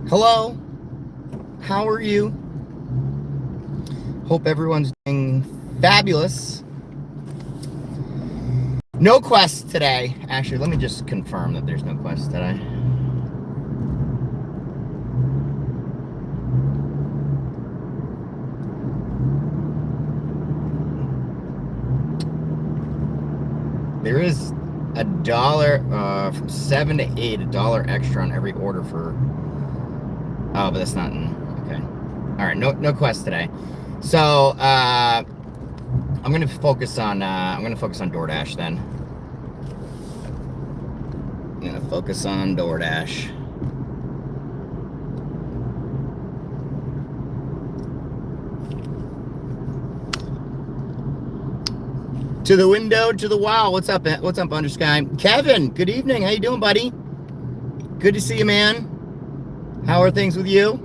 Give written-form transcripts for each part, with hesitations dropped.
Hello, how are you? Hope everyone's doing fabulous. No quest today. Actually, let me just confirm that there's no quest today. There is $1 from 7 to 8, $1 extra on every order for. Oh, but that's not in. Okay. All right. No quest today. So I'm gonna focus on DoorDash then. I'm gonna focus on DoorDash. To the window, to the wow. What's up, Undersky? Kevin, good evening. How you doing, buddy? Good to see you, man. How are things with you?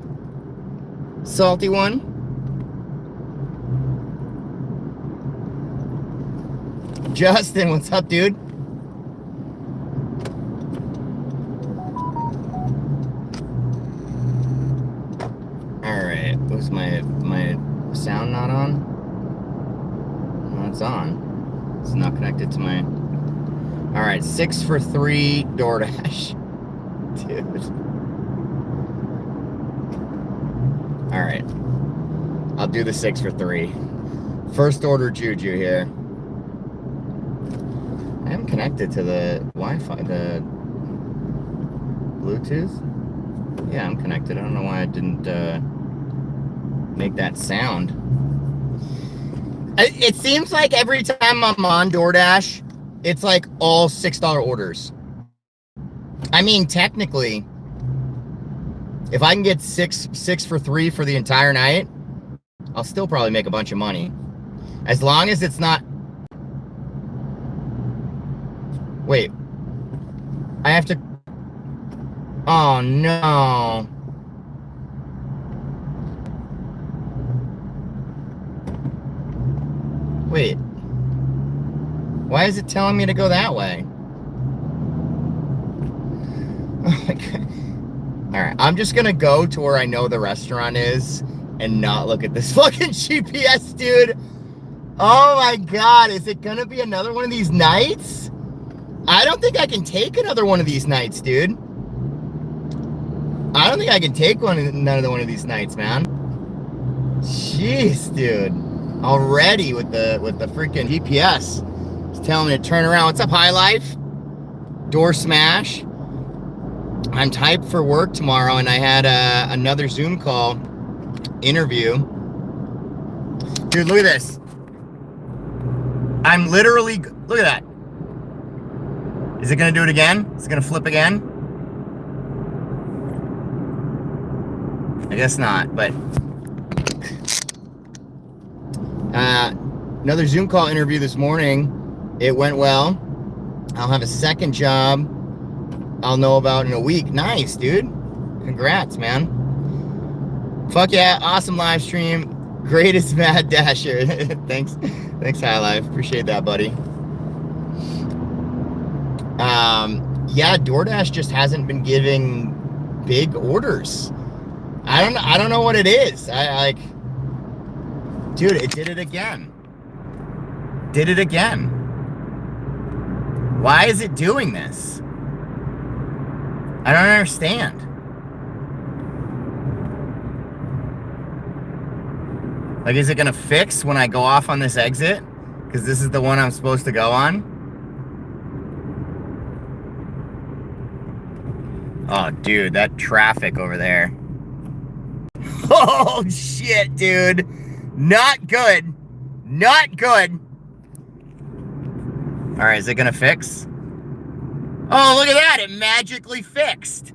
Salty one. Justin, what's up, dude? All right, was my sound not on? No, it's on. It's not connected to my. All right, 6 for 3 DoorDash, dude. All right, I'll do the 6 for 3. First order Juju here. I am connected to the Wi-Fi, the Bluetooth. Yeah, I'm connected. I don't know why I didn't make that sound. It seems like every time I'm on DoorDash, it's like all $6 orders. I mean, technically, if I can get six for 3 for the entire night, I'll still probably make a bunch of money. As long as it's not. Wait. I have to. Oh no. Wait. Why is it telling me to go that way? Oh my God. All right, I'm just gonna go to where I know the restaurant is and not look at this fucking GPS, dude. Oh my God, is it gonna be another one of these nights? I don't think I can take another one of these nights, dude. I don't think I can take another one of these nights, man. Jeez, dude. Already with the freaking GPS. It's telling me to turn around. What's up, High Life? Door smash. I'm typed for work tomorrow, and I had another Zoom call interview. Dude, look at this. I'm literally, look at that. Is it gonna do it again? Is it gonna flip again? I guess not, but another Zoom call interview this morning. It went well. I'll have a second job I'll know about in a week. Nice, dude. Congrats, man. Fuck yeah, awesome live stream. Greatest Mad Dasher. Thanks, High Life. Appreciate that, buddy. Yeah, DoorDash just hasn't been giving big orders. I don't know what it is. Dude, it did it again. Why is it doing this? I don't understand. Like, is it gonna fix when I go off on this exit? Because this is the one I'm supposed to go on. Oh, dude, that traffic over there. Oh, shit, dude. Not good. Not good. All right, is it gonna fix? Oh, look at that. It magically fixed.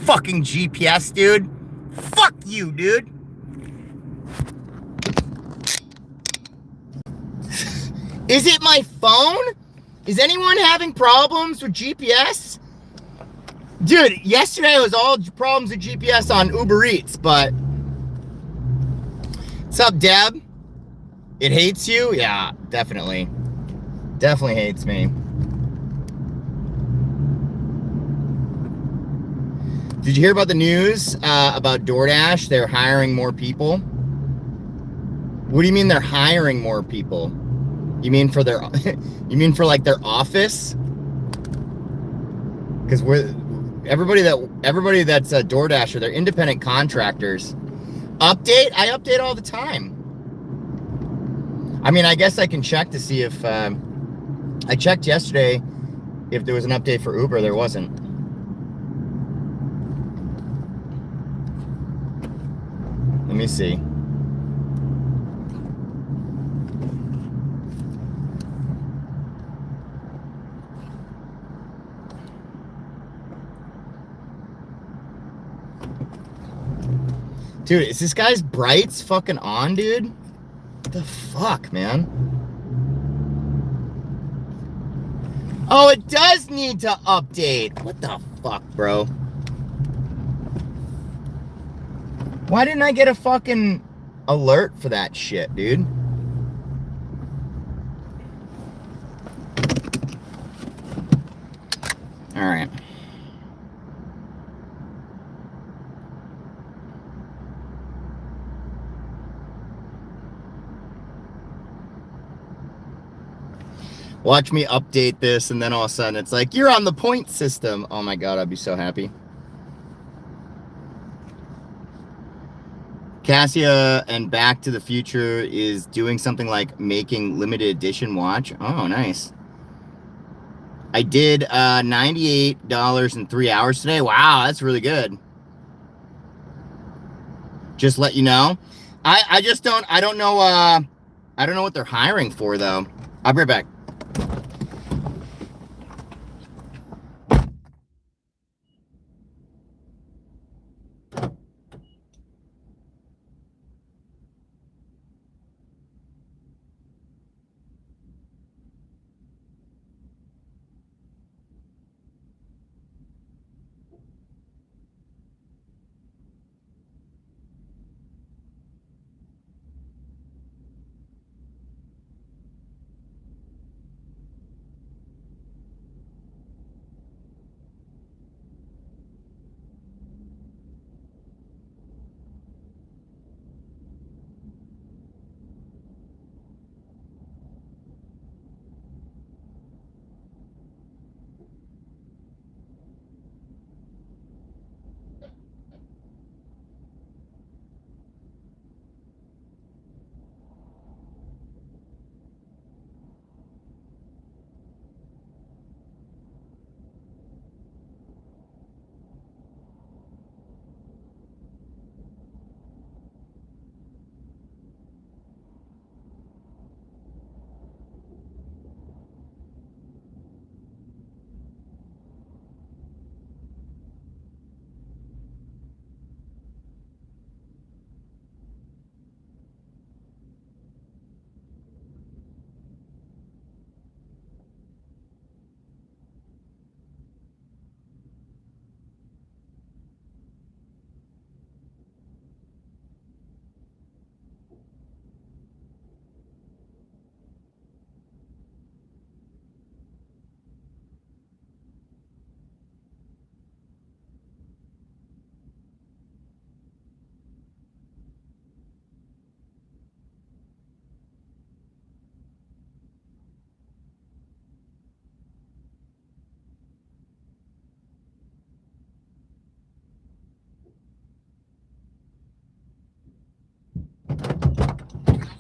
Fucking GPS, dude. Fuck you, dude. Is it my phone? Is anyone having problems with GPS? Dude, yesterday it was all problems with GPS on Uber Eats, but... What's up, Deb? It hates you? Yeah, definitely. Definitely hates me. Did you hear about the news about DoorDash? They're hiring more people. What do you mean they're hiring more people? You mean for their, you mean for like their office? Because everybody that's a DoorDasher, they're independent contractors. Update? I update all the time. I mean, I guess I can check to see if I checked yesterday if there was an update for Uber. There wasn't. Let me see. Dude, is this guy's brights fucking on, dude? What the fuck, man? Oh, it does need to update. What the fuck, bro? Why didn't I get a fucking alert for that shit, dude? All right. Watch me update this, and then all of a sudden it's like, you're on the point system. Oh my God, I'd be so happy. Cassia and Back to the Future is doing something like making limited edition watch. Oh, nice. I did $98 in 3 hours today. Wow, that's really good. Just let you know. I don't know what they're hiring for though. I'll be right back.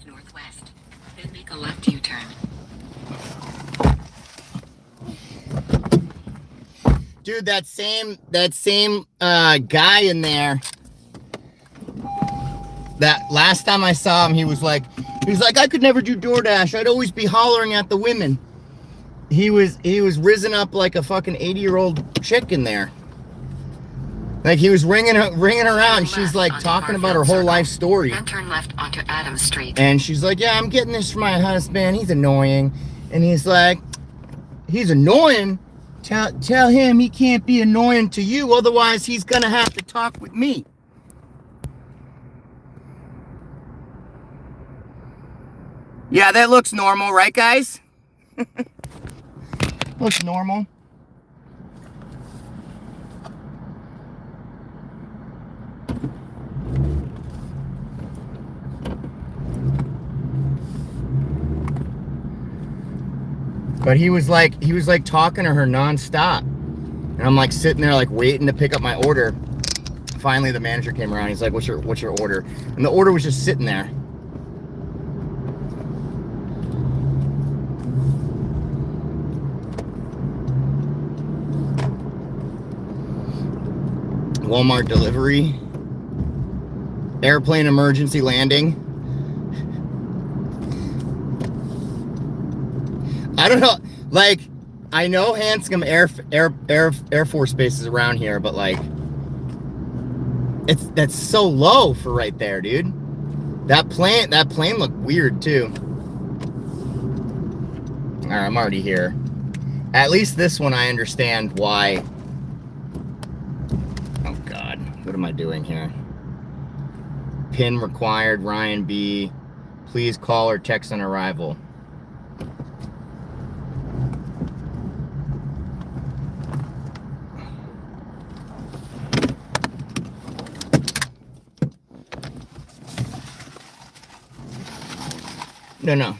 Northwest, then make a left U-turn. Dude, that same guy in there, that last time I saw him, he was like, I could never do DoorDash. I'd always be hollering at the women. He was risen up like a fucking 80-year-old chick in there. Like he was ringing around. She's like talking about her whole life story. Then turn left onto Adams Street. And she's like, yeah, I'm getting this for my husband. He's annoying. And he's like, he's annoying? Tell him he can't be annoying to you. Otherwise, he's going to have to talk with me. Yeah, that looks normal, right, guys? Looks normal. But he was like talking to her nonstop. And I'm like sitting there like waiting to pick up my order. Finally the manager came around. He's like, what's your order? And the order was just sitting there. Walmart delivery. Airplane emergency landing. I don't know, like, I know Hanscom Air Force Base is around here, but like, that's so low for right there, dude. That plane looked weird too. All right, I'm already here. At least this one I understand why. Oh God, what am I doing here? PIN required, Ryan B. Please call or text on arrival. No.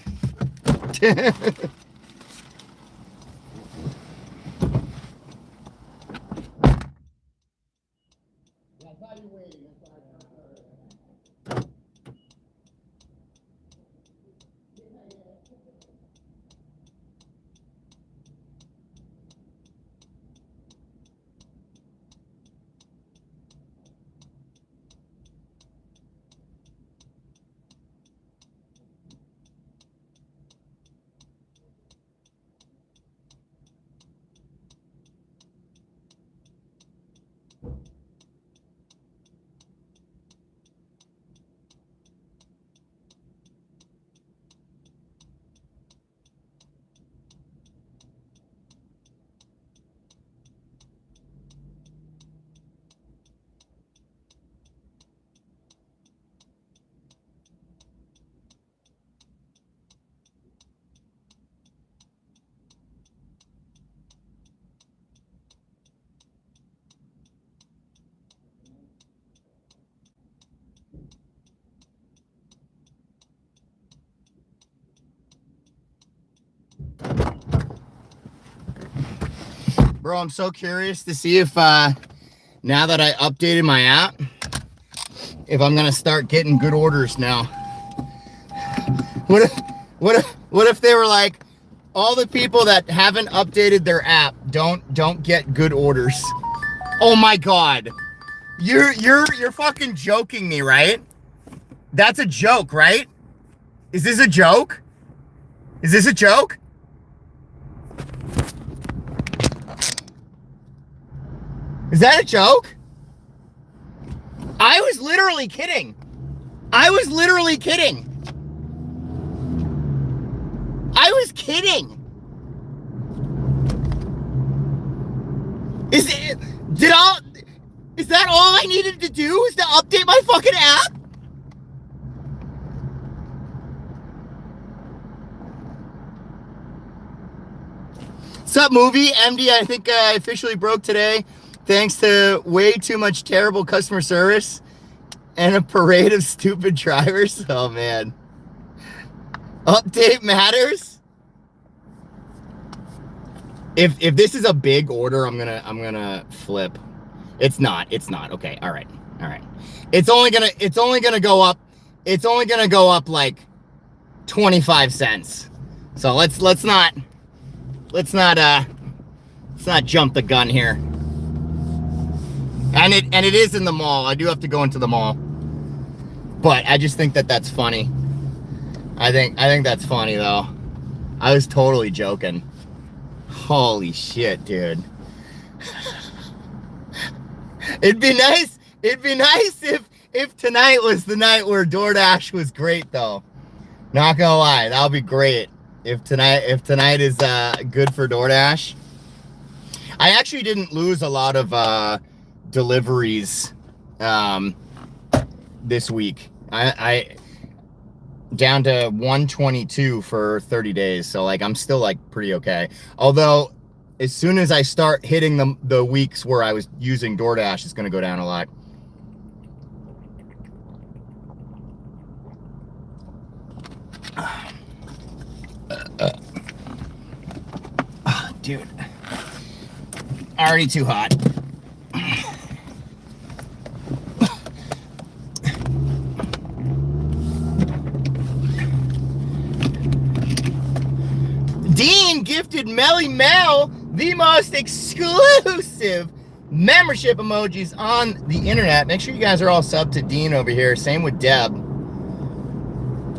Bro, I'm so curious to see if now that I updated my app, if I'm gonna start getting good orders now. What if they were like, all the people that haven't updated their app don't get good orders? Oh my God, you're fucking joking me, right? That's a joke, right? Is this a joke? Is this a joke? Is that a joke? I was literally kidding. I was literally kidding. I was kidding. Is that all I needed to do is to update my fucking app? Sup, movie? MD, I think I officially broke today. Thanks to way too much terrible customer service and a parade of stupid drivers. Oh man. Update matters. If this is a big order, I'm gonna flip. It's not. Okay. All right. It's only gonna go up. It's only gonna go up like 25 cents. So let's not jump the gun here. And it is in the mall. I do have to go into the mall. But I just think that's funny. I think that's funny though. I was totally joking. Holy shit, dude. It'd be nice if tonight was the night where DoorDash was great though. Not gonna lie, that'll be great. If tonight is good for DoorDash. I actually didn't lose a lot of deliveries this week. I down to 122 for 30 days, so like I'm still like pretty okay. Although as soon as I start hitting the weeks where I was using DoorDash, it's gonna go down a lot. Dude. Already too hot. Dean gifted Melly Mel the most exclusive membership emojis on the internet. Make sure you guys are all subbed to Dean over here. Same with Deb.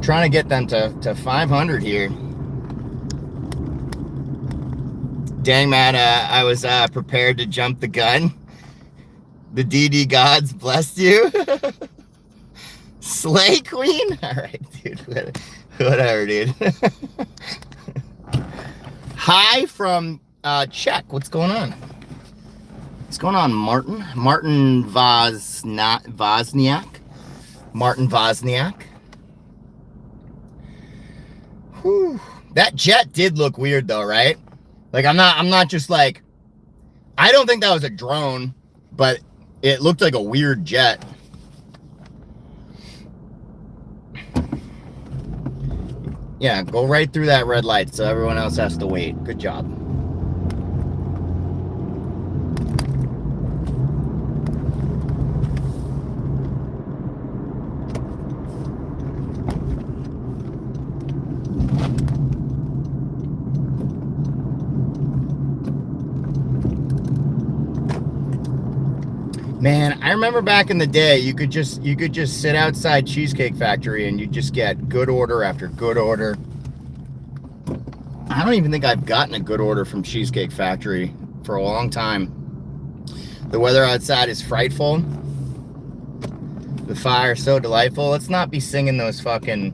Trying to get them to 500 here. Dang, man, I was prepared to jump the gun. The DD gods blessed you. Slay Queen? All right, dude. Whatever, dude. Hi from Czech. What's going on? What's going on, Martin? Martin Wozniak. Martin Wozniak. Whew. That jet did look weird though, right? Like I'm not just like, I don't think that was a drone, but it looked like a weird jet. Yeah, go right through that red light so everyone else has to wait. Good job. Man, I remember back in the day, you could just sit outside Cheesecake Factory and you just get good order after good order. I don't even think I've gotten a good order from Cheesecake Factory for a long time. The weather outside is frightful. The fire is so delightful. Let's not be singing those fucking.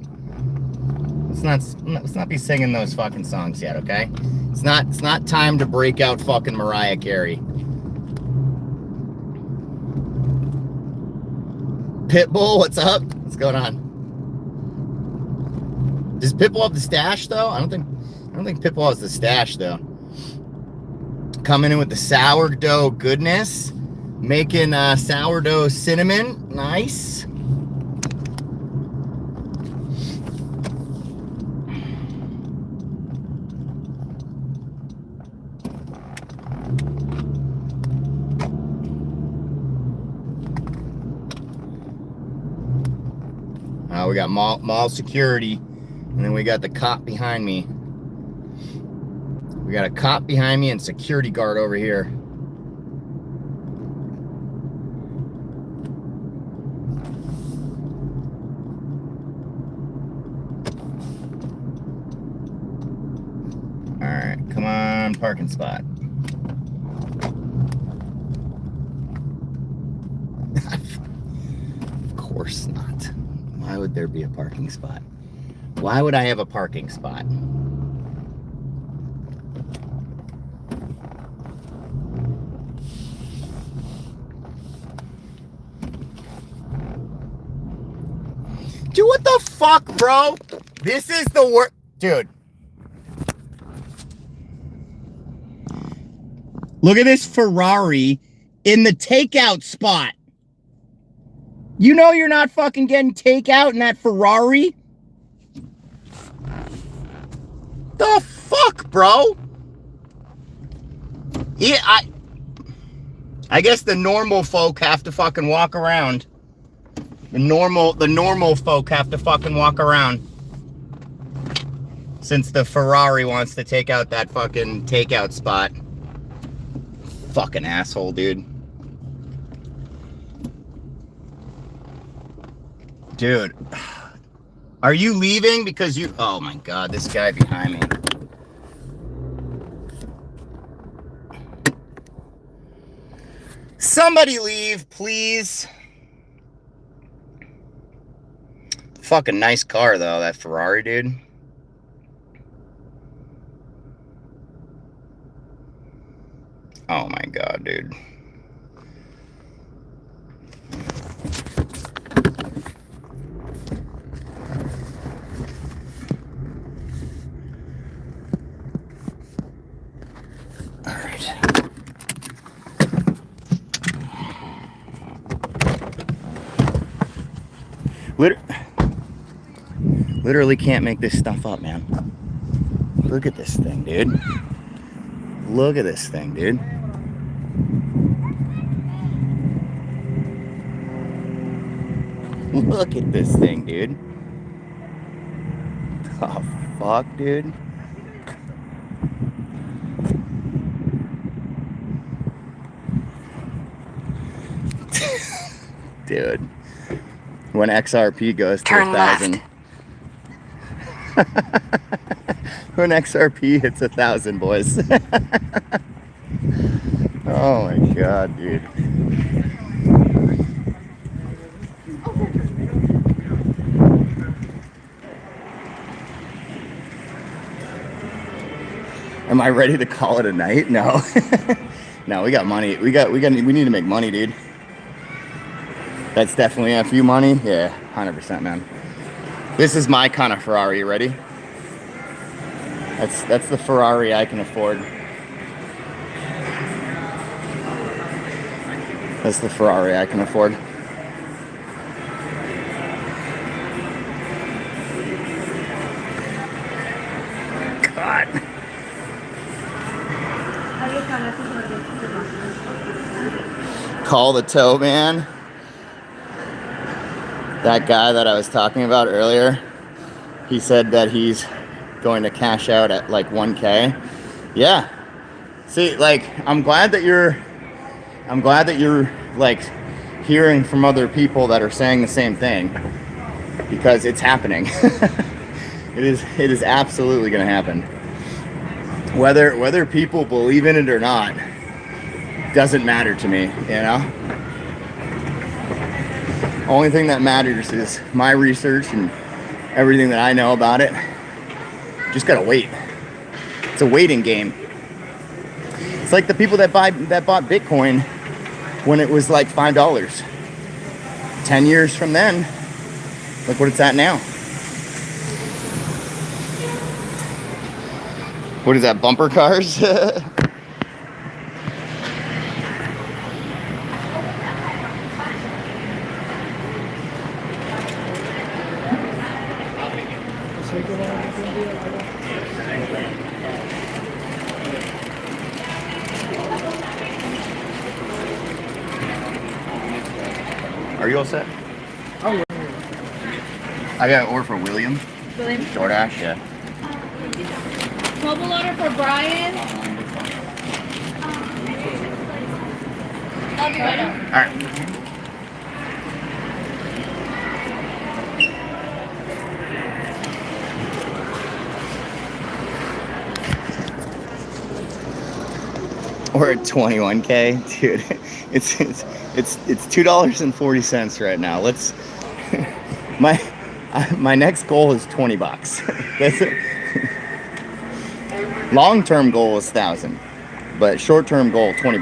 Let's not be singing those fucking songs yet, okay? It's not time to break out fucking Mariah Carey. Pitbull, what's up? What's going on? Does Pitbull have the stash though? I don't think Pitbull has the stash though. Coming in with the sourdough goodness, making sourdough cinnamon, nice. We got mall security, and then we got the cop behind me. We got a cop behind me and security guard over here. All right, come on, parking spot. Of course not. Why would there be a parking spot? Why would I have a parking spot? Dude, what the fuck, bro? This is the worst. Dude. Look at this Ferrari in the takeout spot. You know you're not fucking getting takeout in that Ferrari? The fuck, bro? Yeah, I guess the normal folk have to fucking walk around. The normal folk have to fucking walk around. Since the Ferrari wants to take out that fucking takeout spot. Fucking asshole, dude. Dude, are you leaving because you... Oh my God, this guy behind me. Somebody leave, please. Fucking nice car, though, that Ferrari, dude. Oh my God, dude. All right. Literally can't make this stuff up, man. Look at this thing, dude. Look at this thing, dude. Look at this thing, dude. Oh, fuck, dude. Dude. When XRP goes to Turn 1,000. left. When XRP hits 1,000, boys. Oh my god, dude. Am I ready to call it a night? No. No, we got money. We need to make money, dude. That's definitely a few money. Yeah, 100%, man. This is my kind of Ferrari. You ready? That's the Ferrari I can afford. That's the Ferrari I can afford. God. Call the tow man. That guy that I was talking about earlier, he said that he's going to cash out at like 1K. Yeah. See, like, I'm glad that you're like hearing from other people that are saying the same thing, because it's happening. It is absolutely going to happen. Whether people believe in it or not doesn't matter to me, you know? Only thing that matters is my research and everything that I know about it. Just gotta wait. It's a waiting game. It's like the people that bought Bitcoin when it was like $5. 10 years from then, look what it's at now. What is that, bumper cars? Are you all set? Oh, yeah. I got an order for William. William? DoorDash, yeah. Mobile order for Brian. I'll be right up. All right. We're at 21K, dude. It's $2.40 right now. Let's my next goal is $20. That's it. Long-term goal is 1,000, but short-term goal $20.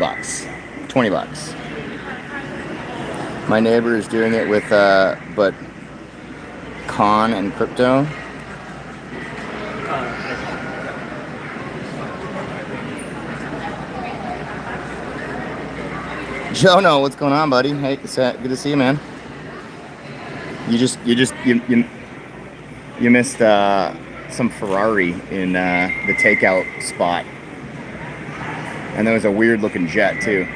$20. My neighbor is doing it with but Con and crypto. Jono, what's going on, buddy? Hey, good to see you, man. You missed some Ferrari in the takeout spot, and there was a weird looking jet too.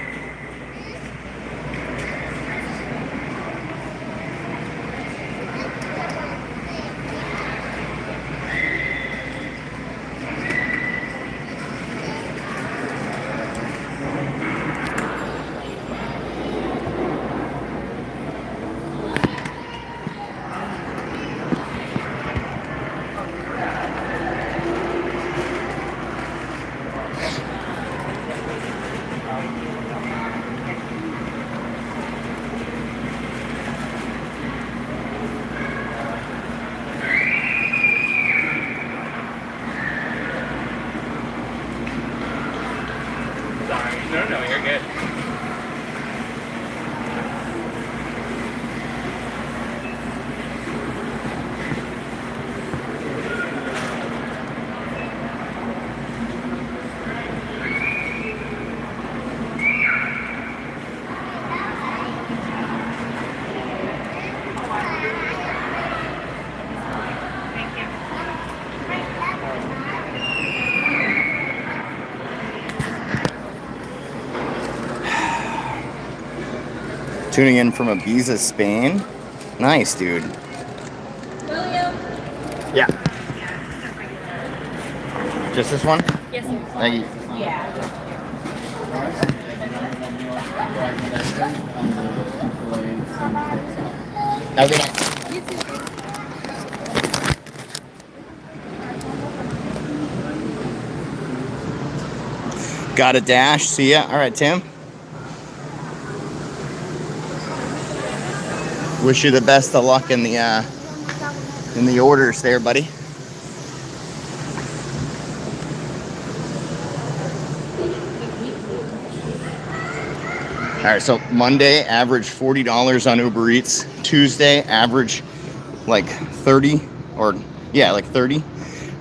Tuning in from Ibiza, Spain. Nice, dude. William? Yeah. Just this one? Yes, sir. Thank you. Yeah. Have a good night. Got a dash. See ya. All right, Tim. Wish you the best of luck in the orders there, buddy. All right, so Monday, average $40 on Uber Eats. Tuesday, average like 30 or yeah, like 30.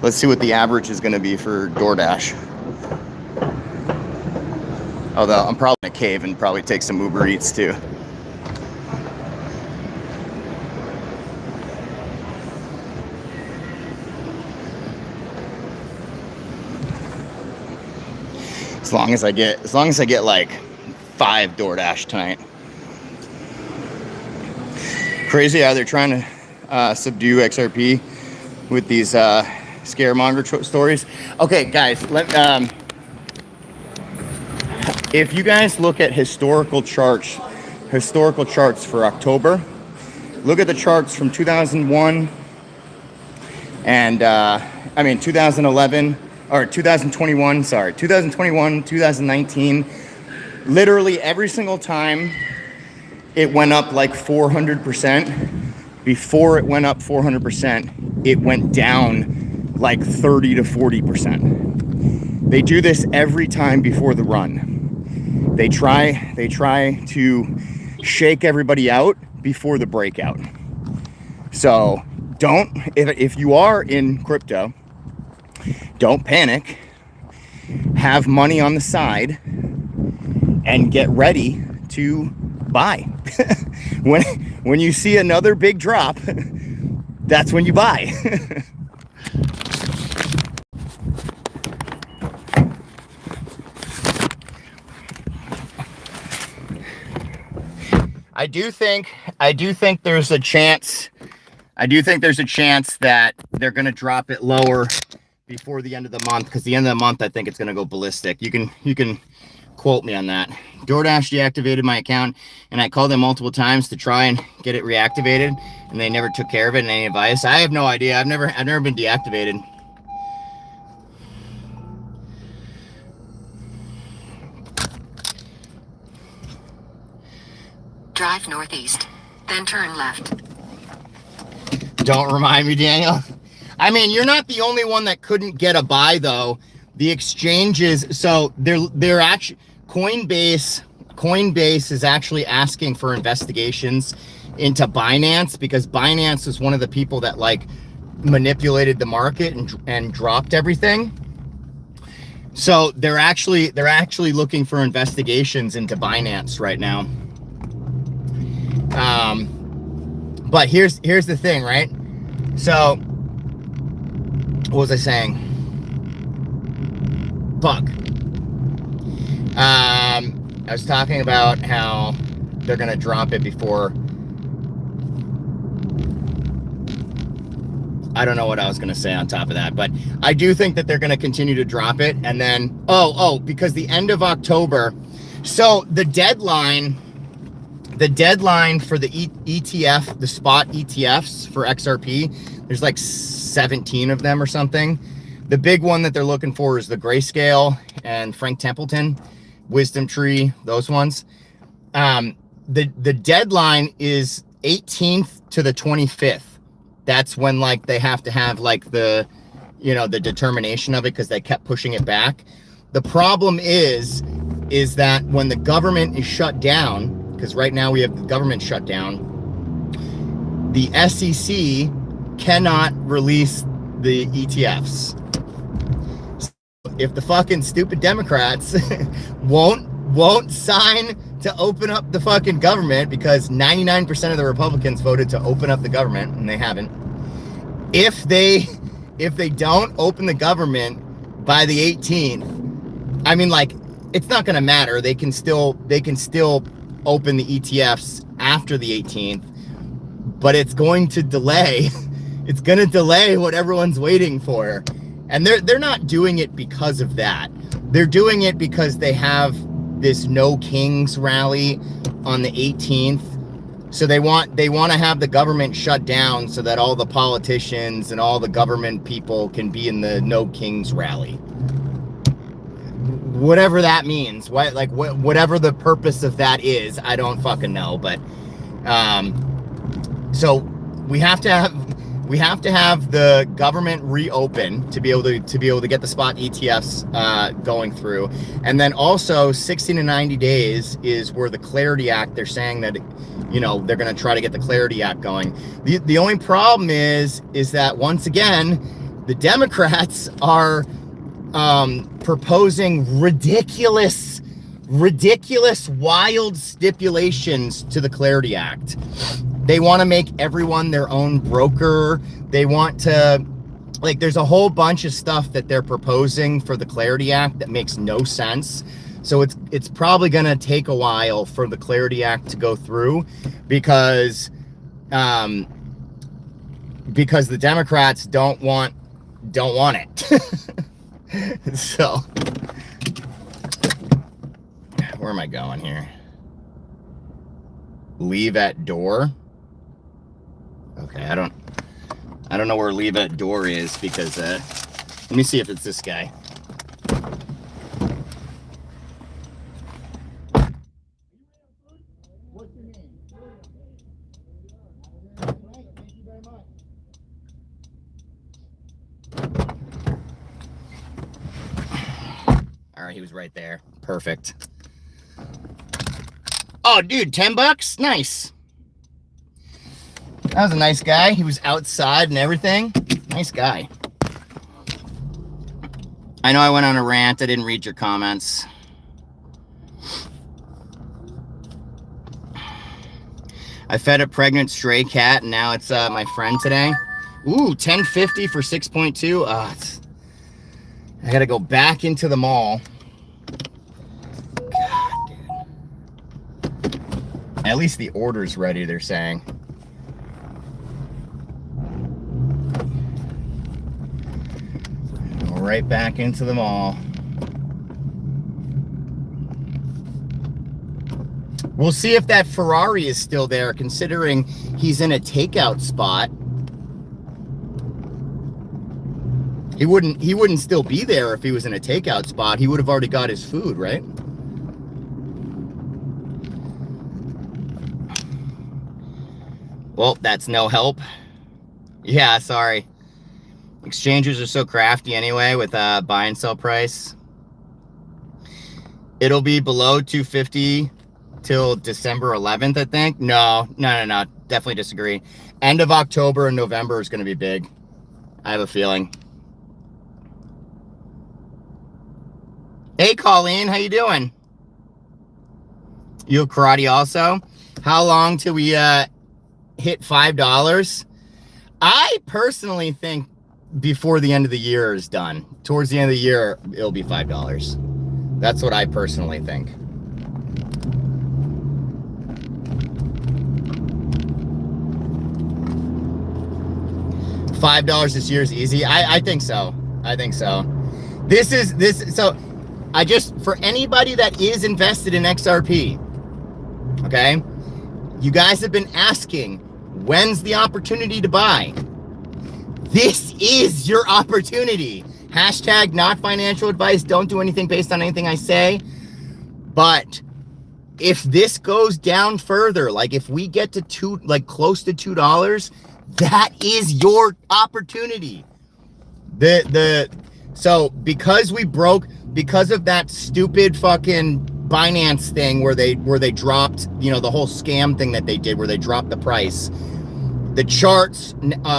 Let's see what the average is going to be for DoorDash. Although I'm probably in a cave and probably take some Uber Eats too. As long as I get like 5 DoorDash tonight. Crazy how they're trying to subdue XRP with these scaremonger stories. Okay, guys, if you guys look at historical charts for October, look at the charts from 2001 and 2011 or 2021. Sorry, 2021, 2019. Literally every single time it went up like 400%. Before it went up 400%, it went down like 30 to 40%. They do this every time before the run. They try to shake everybody out before the breakout. So if you are in crypto, don't panic. Have money on the side and get ready to buy. when you see another big drop, that's when you buy. I do think there's a chance that they're going to drop it lower before the end of the month, because the end of the month I think it's going to go ballistic. You can quote me on that. DoorDash deactivated my account, and I called them multiple times to try and get it reactivated, and they never took care of it. And any advice? I have no idea. I've never been deactivated. Drive northeast, then turn left. Don't remind me, Daniel. I mean, you're not the only one that couldn't get a buy, though. The exchanges, so they're actually Coinbase is actually asking for investigations into Binance, because Binance was one of the people that like manipulated the market and dropped everything. So they're actually looking for investigations into Binance right now. But here's the thing, right? So what was I saying? Bug. I was talking about how they're gonna drop it before. I don't know what I was gonna say on top of that, but I do think that they're gonna continue to drop it, and then because the end of October. So the deadline for the ETF, the spot ETFs for XRP, there's like 17 of them or something. The big one that they're looking for is the Grayscale and Frank Templeton, Wisdom Tree, those ones. The deadline is 18th to the 25th. That's when like they have to have like the determination of it, because they kept pushing it back. The problem is that when the government is shut down, because right now we have the government shut down, the SEC cannot release the ETFs. So if the fucking stupid Democrats won't sign to open up the fucking government, because 99% of the Republicans voted to open up the government and they haven't. If they don't open the government by the 18th, I mean, like, it's not going to matter. They can still open the ETFs after the 18th, but it's going to delay. It's going to delay what everyone's waiting for. And they're not doing it because of that. They're doing it because they have this No Kings rally on the 18th. So they want to have the government shut down so that all the politicians and all the government people can be in the No Kings rally. Whatever that means, whatever the purpose of that is, I don't fucking know. But so we have to have the government reopen to be able to get the spot ETFs going through, and then also 60 to 90 days is where the Clarity Act. They're saying that, you know, they're going to try to get the Clarity Act going. The only problem is that once again, the Democrats are proposing ridiculous, wild stipulations to the Clarity Act. They want to make everyone their own broker. They want to, like, there's a whole bunch of stuff that they're proposing for the Clarity Act that makes no sense. So it's probably going to take a while for the Clarity Act to go through because the Democrats don't want it. So where am I going here? Leave at door. Okay, I don't know where leave at door is because let me see if it's this guy. What's your name? Thank you very much. All right, he was right there. Perfect. Oh, dude, $10? Nice. That was a nice guy. He was outside and everything. Nice guy. I know I went on a rant. I didn't read your comments. I fed a pregnant stray cat, and now it's my friend today. Ooh, $10.50 for 6.2. I gotta go back into the mall. God, dude. At least the order's ready, they're saying. Go right back into the mall. We'll see if that Ferrari is still there, considering he's in a takeout spot. He wouldn't still be there if he was in a takeout spot. He would have already got his food, right? Well, that's no help. Yeah, sorry. Exchangers are so crafty anyway with buy and sell price. It'll be below 250 till December 11th, I think. No. Definitely disagree. End of October and November is going to be big. I have a feeling. Hey, Colleen, how you doing? You have karate also? How long till we hit $5? I personally think before the end of the year is done. Towards the end of the year, it'll be $5. That's what I personally think. $5 this year is easy. I think so. I think so. So I just, for anybody that is invested in XRP, okay, you guys have been asking, when's the opportunity to buy? This is your opportunity. Hashtag not financial advice. Don't do anything based on anything I say. But if this goes down further, like if we get to close to $2, that is your opportunity. So because of that stupid fucking Binance thing where they dropped, the whole scam thing that they did where they dropped the price, the charts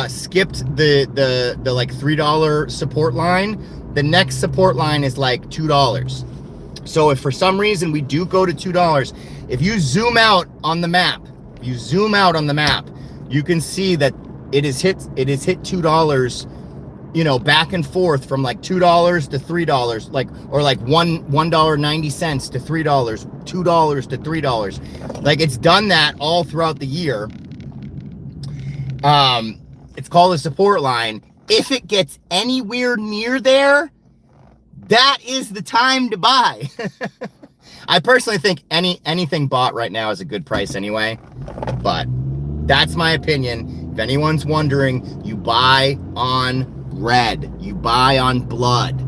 skipped the like $3 support line. The next support line is like $2. So if for some reason we do go to $2, if you zoom out on the map, you can see that it has hit $2 back and forth from like $2 to $3, like, or like $1.90 to $3, $2 to $3. Like, it's done that all throughout the year. It's called a support line. If it gets anywhere near there, that is the time to buy. I personally think anything bought right now is a good price anyway, but that's my opinion. If anyone's wondering, you buy on red, you buy on blood.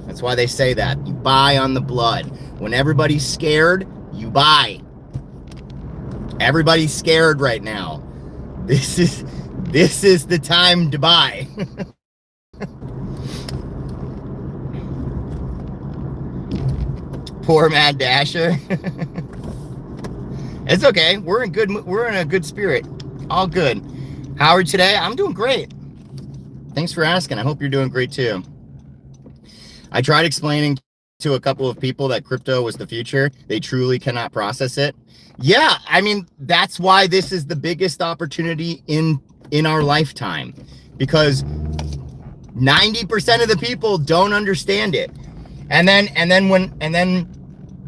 That's why they say that. You buy on the blood. When everybody's scared, you buy. Everybody's scared right now. This is the time to buy. Poor Mad Dasher. It's okay. We're in a good spirit. All good. Howard, today I'm doing great. Thanks for asking. I hope you're doing great too. I tried explaining to a couple of people that crypto was the future. They truly cannot process it. Yeah, I mean, that's why this is the biggest opportunity in our lifetime, because 90% of the people don't understand it. And then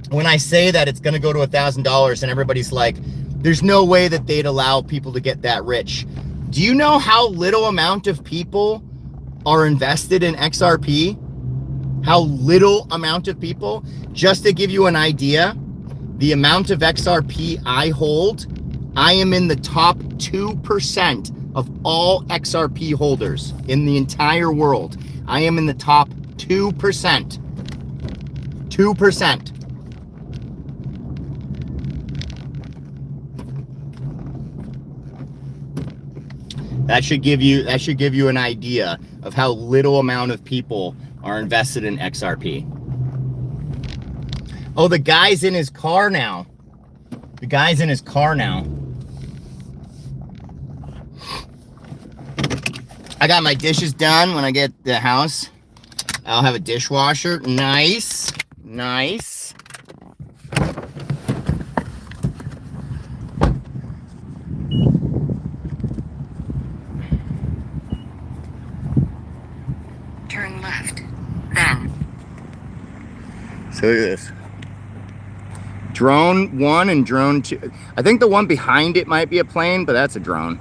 when I say that it's going to go to $1,000 and everybody's like, there's no way that they'd allow people to get that rich. Do you know how little amount of people are invested in XRP? How little amount of people? Just to give you an idea, the amount of XRP I hold, I am in the top 2% of all XRP holders in the entire world. I am in the top 2%. 2%. That should give you an idea of how little amount of people are invested in XRP. Oh, the guy's in his car now. The guy's in his car now. I got my dishes done. When I get the house, I'll have a dishwasher. Nice. Nice. Turn left. Then. So look at this. Drone 1 and drone 2. I think the one behind it might be a plane, but that's a drone.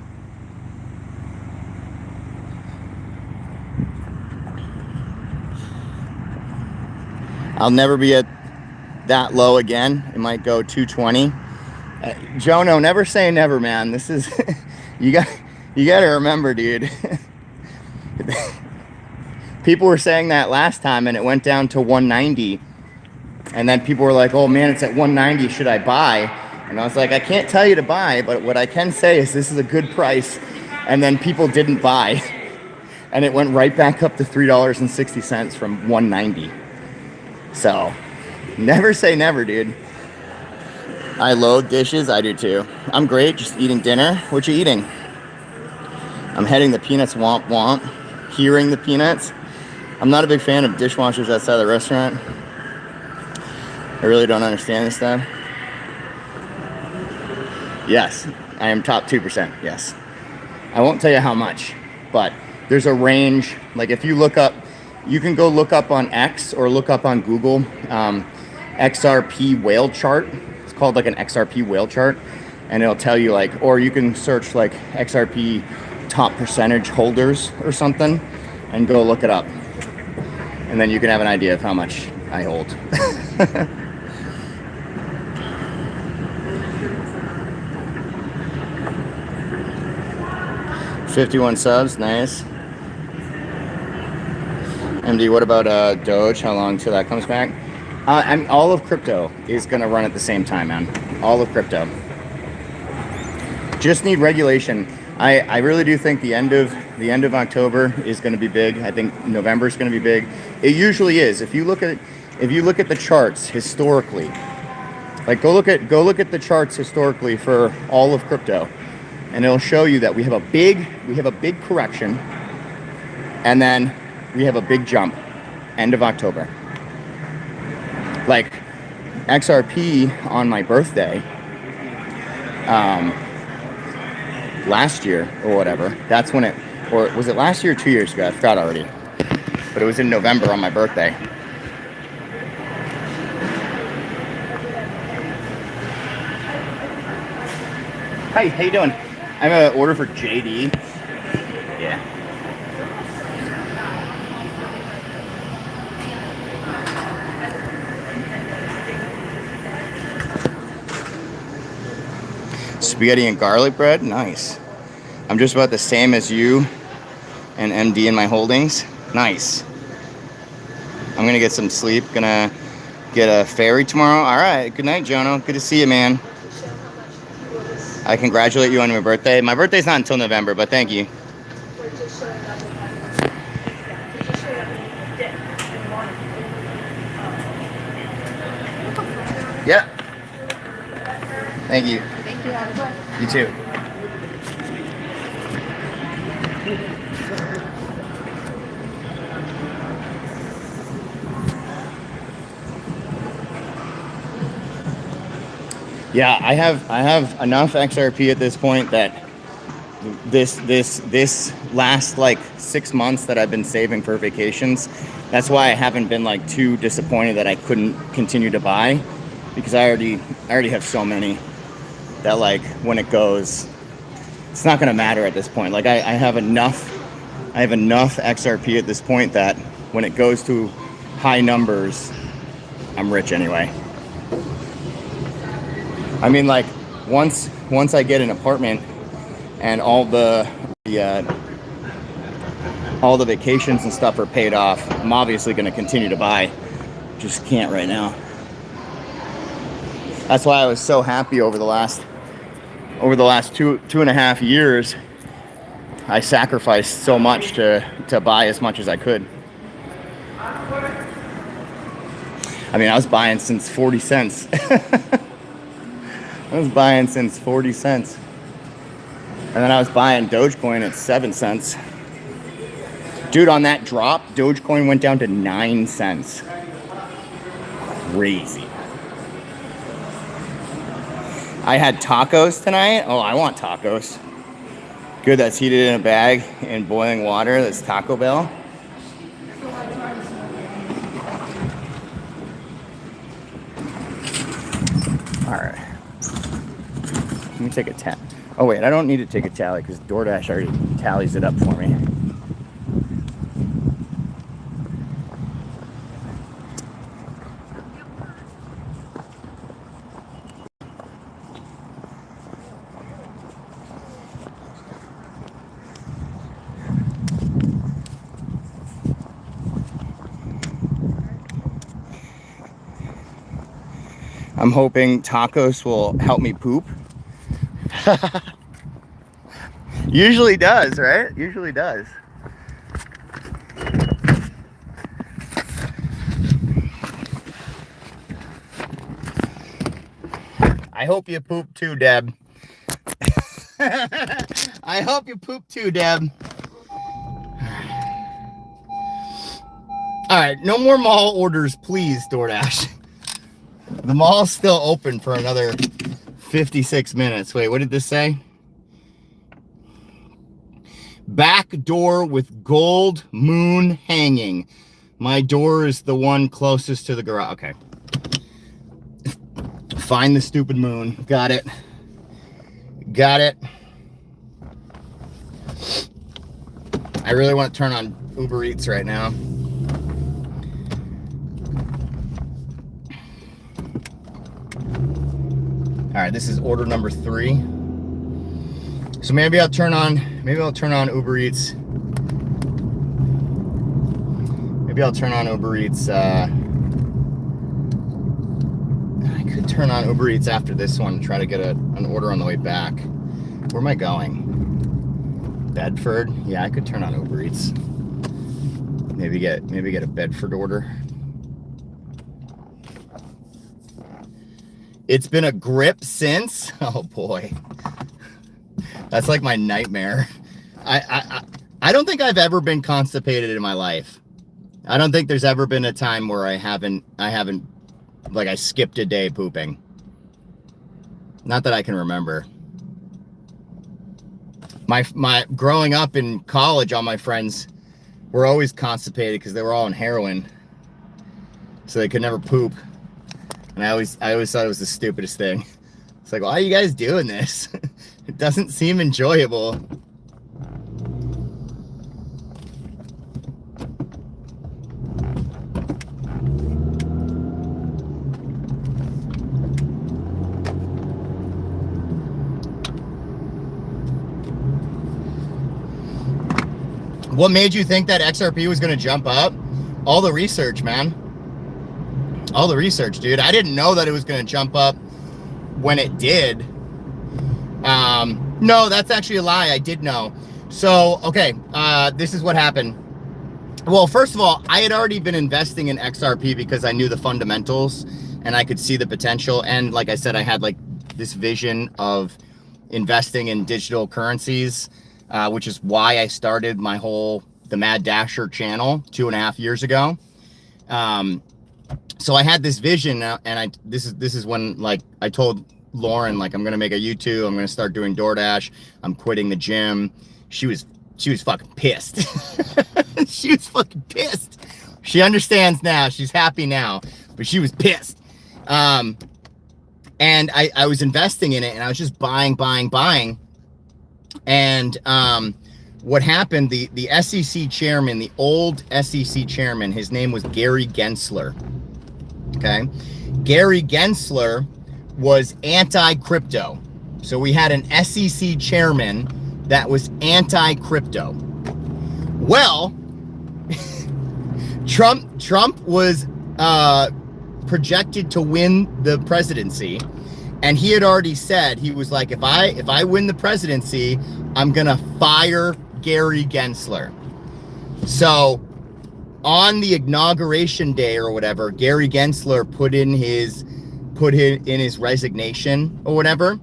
I'll never be at that low again. It might go 220. Jono, never say never, man. This is you got to remember, dude. People were saying that last time and it went down to 190. And then people were like, "Oh man, it's at 190. Should I buy?" And I was like, "I can't tell you to buy, but what I can say is this is a good price." And then people didn't buy. And it went right back up to $3.60 from 190. So, never say never, dude. I load dishes. I do too. I'm great, just eating dinner. What you eating? I'm heading the peanuts womp womp. Hearing the peanuts. I'm not a big fan of dishwashers outside the restaurant. I really don't understand this stuff. Yes, I am top 2%. Yes. I won't tell you how much, but there's a range. Like if you look up, you can go look up on X or look up on Google XRP whale chart. It's called like an XRP whale chart, and it'll tell you like, or you can search like XRP top percentage holders or something and go look it up. And then you can have an idea of how much I hold. 51 subs, nice. MD, what about Doge? How long till that comes back? I mean, all of crypto is gonna run at the same time, man. All of crypto. Just need regulation. I really do think the end of October is going to be big. I think November is going to be big. It usually is. If you look at the charts historically, like go look at the charts historically for all of crypto, and it'll show you that we have a big correction, and then we have a big jump end of October. Like XRP on my birthday, last year or whatever, that's when it, or was it last year or 2 years ago? I forgot already. but it was in November on my birthday. Hi, how you doing? I have an order for JD. Yeah. Spaghetti and garlic bread, nice. I'm just about the same as you and MD in my holdings. Nice. I'm gonna get some sleep. Gonna get a ferry tomorrow. All right. Good night, Jono. Good to see you, man. I congratulate you on your birthday. My birthday's not until November, but thank you. Yeah. Thank you. Thank you. Have a good one. You too. Yeah, I have enough XRP at this point that this last like 6 months that I've been saving for vacations. That's why I haven't been like too disappointed that I couldn't continue to buy, because I already have so many that like when it goes, it's not gonna matter at this point. Like I have enough XRP at this point that when it goes to high numbers, I'm rich anyway. I mean, like once I get an apartment and all the vacations and stuff are paid off, I'm obviously going to continue to buy. Just can't right now. That's why I was so happy over the last 2.5 years. I sacrificed so much to buy as much as I could. I mean, I was buying since 40 cents. I was buying since 40 cents. And then I was buying Dogecoin at 7 cents. Dude, on that drop, Dogecoin went down to 9 cents. Crazy. I had tacos tonight. Oh, I want tacos. Good, that's heated in a bag in boiling water. That's Taco Bell. All right. Let me take a tally. Oh wait, I don't need to take a tally because DoorDash already tallies it up for me. I'm hoping tacos will help me poop. Usually does, right? Usually does. I hope you poop too, Deb. I hope you poop too, Deb. All right, no more mall orders, please, DoorDash. The mall's still open for another 56 minutes. Wait, what did this say? Back door with gold moon hanging. My door is the one closest to the garage. Okay. Find the stupid moon. Got it. Got it. I really want to turn on Uber Eats right now. All right, this is order number 3. So maybe I'll turn on Uber Eats. Maybe I'll turn on Uber Eats. I could turn on Uber Eats after this one and try to get an order on the way back. Where am I going? Bedford? Yeah, I could turn on Uber Eats. Maybe get a Bedford order. It's been a grip since. Oh boy, that's like my nightmare. I don't think I've ever been constipated in my life. I don't think there's ever been a time where I haven't like I skipped a day pooping. Not that I can remember. My growing up in college, all my friends were always constipated because they were all on heroin, so they could never poop. And I always thought it was the stupidest thing. It's like, why are you guys doing this? It doesn't seem enjoyable. What made you think that XRP was going to jump up? All the research, man. All the research, dude. I didn't know that it was going to jump up when it did. No, that's actually a lie. I did know. So, okay, this is what happened. Well, first of all, I had already been investing in XRP because I knew the fundamentals and I could see the potential. And like I said, I had like this vision of investing in digital currencies, which is why I started my the Mad Dasher channel 2.5 years ago. So I had this vision, and this is when, like, I told Lauren, like, I'm gonna make a YouTube, I'm gonna start doing DoorDash, I'm quitting the gym. She was fucking pissed. She was fucking pissed. She understands now. She's happy now, but she was pissed. And I was investing in it, and I was just buying. And what happened, the SEC chairman, the old SEC chairman, his name was Gary Gensler. Okay. Gary Gensler was anti-crypto. So we had an SEC chairman that was anti-crypto. Well, Trump was projected to win the presidency, and he had already said, he was like, if I win the presidency, I'm gonna fire Gary Gensler. So on the inauguration day or whatever, Gary Gensler put in his resignation or whatever.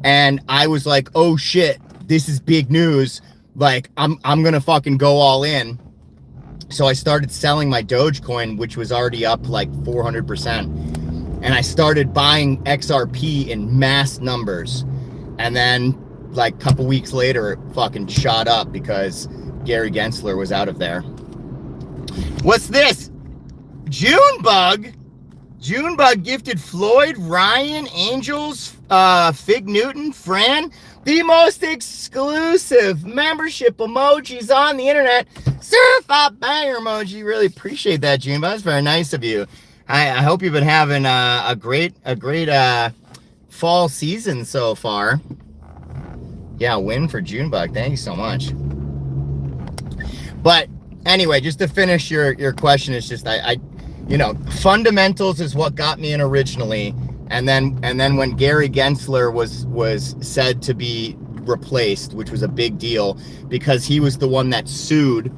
And I was like, oh shit, this is big news. Like, I'm gonna fucking go all in. So I started selling my Dogecoin, which was already up like 400%. And I started buying XRP in mass numbers. And then like a couple weeks later, it fucking shot up because Gary Gensler was out of there. What's this? Junebug gifted Floyd, Ryan, Angels, Fig Newton, Fran, the most exclusive membership emojis on the internet. Certified banger emoji. Really appreciate that, Junebug. That's very nice of you. I hope you've been having a great fall season so far. Yeah, win for Junebug. Thank you so much. But anyway, just to finish your question, it's just I you know, fundamentals is what got me in originally, and then when Gary Gensler was said to be replaced, which was a big deal because he was the one that sued.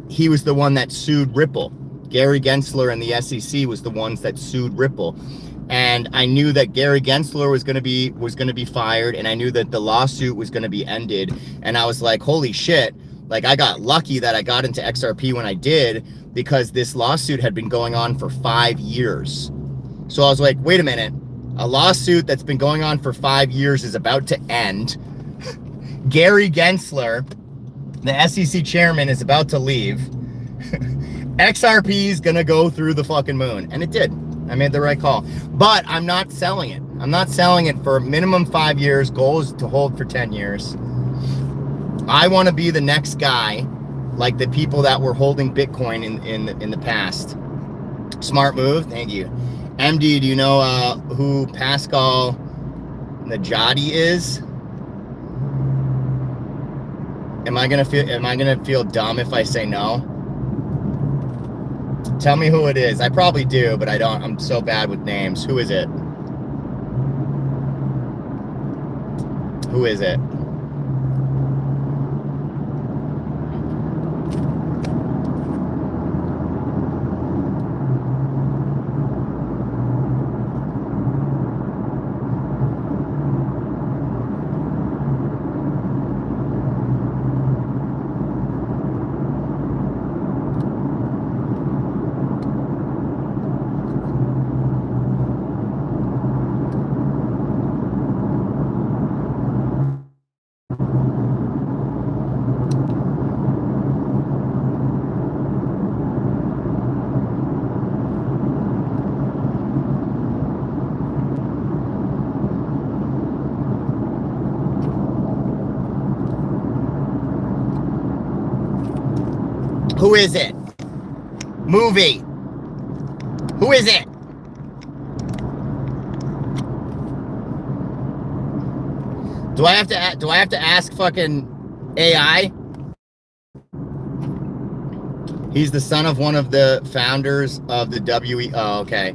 He was the one that sued Ripple. Gary Gensler and the SEC was the ones that sued Ripple. And I knew that Gary Gensler was going to be fired, and I knew that the lawsuit was going to be ended. And I was like, holy shit. Like, I got lucky that I got into XRP when I did, because this lawsuit had been going on for 5 years. So I was like, wait a minute, a lawsuit that's been going on for 5 years is about to end. Gary Gensler, the SEC chairman, is about to leave. XRP is going to go through the fucking moon. And it did. I made the right call. But I'm not selling it. I'm not selling it for minimum 5 years. Goal is to hold for 10 years. I want to be the next guy, like the people that were holding Bitcoin in the past. Smart move. Thank you. MD, do you know who Pascal Najadi is? Am I gonna feel dumb if I say no? Tell me who it is. I probably do, but I don't. I'm so bad with names. Who is it? Who is it? Who is it? Movie. Who is it? Do I have to ask fucking AI? He's the son of one of the founders of the WE. Oh, okay.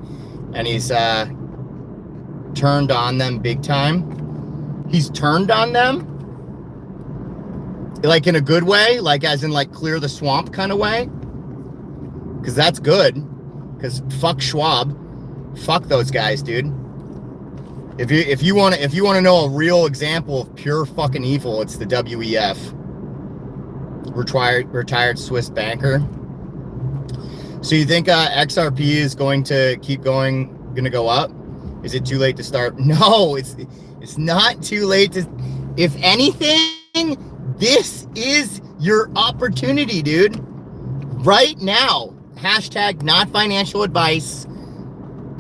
And he's turned on them big time. He's turned on them? Like in a good way? Like as in like clear the swamp kind of way? Because that's good. Because fuck Schwab. Fuck those guys, dude. If you want to know a real example of pure fucking evil, it's the WEF. Retired Swiss banker. So you think XRP is going to keep going to go up? Is it too late to start? No, it's not too late to. If anything, this is your opportunity, dude. Right now. Hashtag not financial advice.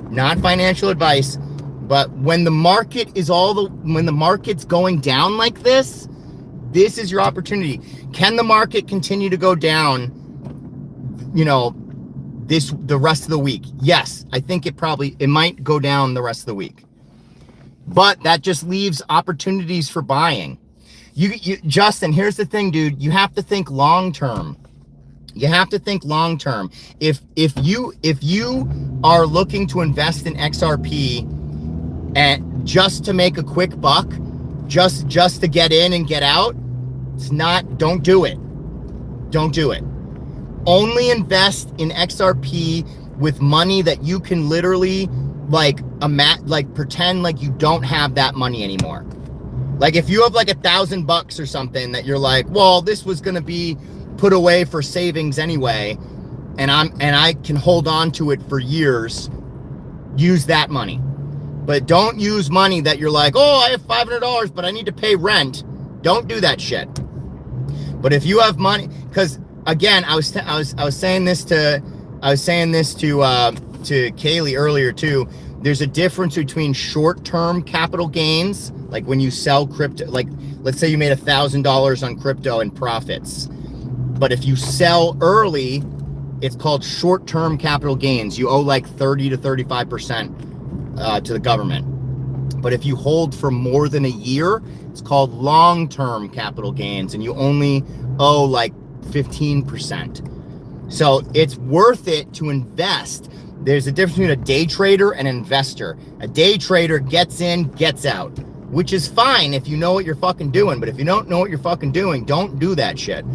Not financial advice. But when the market is when the market's going down like this is your opportunity. Can the market continue to go down, the rest of the week? Yes, I think it might go down the rest of the week. But that just leaves opportunities for buying. Justin, here's the thing, dude. You have to think long term. You have to think long term. If you are looking to invest in XRP and just to make a quick buck, just to get in and get out, don't do it. Don't do it. Only invest in XRP with money that you can literally pretend like you don't have that money anymore. Like if you have like $1,000 or something that you're like, well, this was going to be put away for savings anyway, and I can hold on to it for years, use that money. But don't use money that you're like, oh, I have $500, but I need to pay rent. Don't do that shit. But if you have money, because again, I was saying this to Kaylee earlier too. There's a difference between short-term capital gains, like when you sell crypto, like let's say you made $1,000 on crypto and profits. But if you sell early, it's called short-term capital gains. You owe like 30 to 35% to the government. But if you hold for more than a year, it's called long-term capital gains, and you only owe like 15%. So it's worth it to invest. There's a difference between a day trader and an investor. A day trader gets in, gets out, which is fine if you know what you're fucking doing. But if you don't know what you're fucking doing, don't do that shit.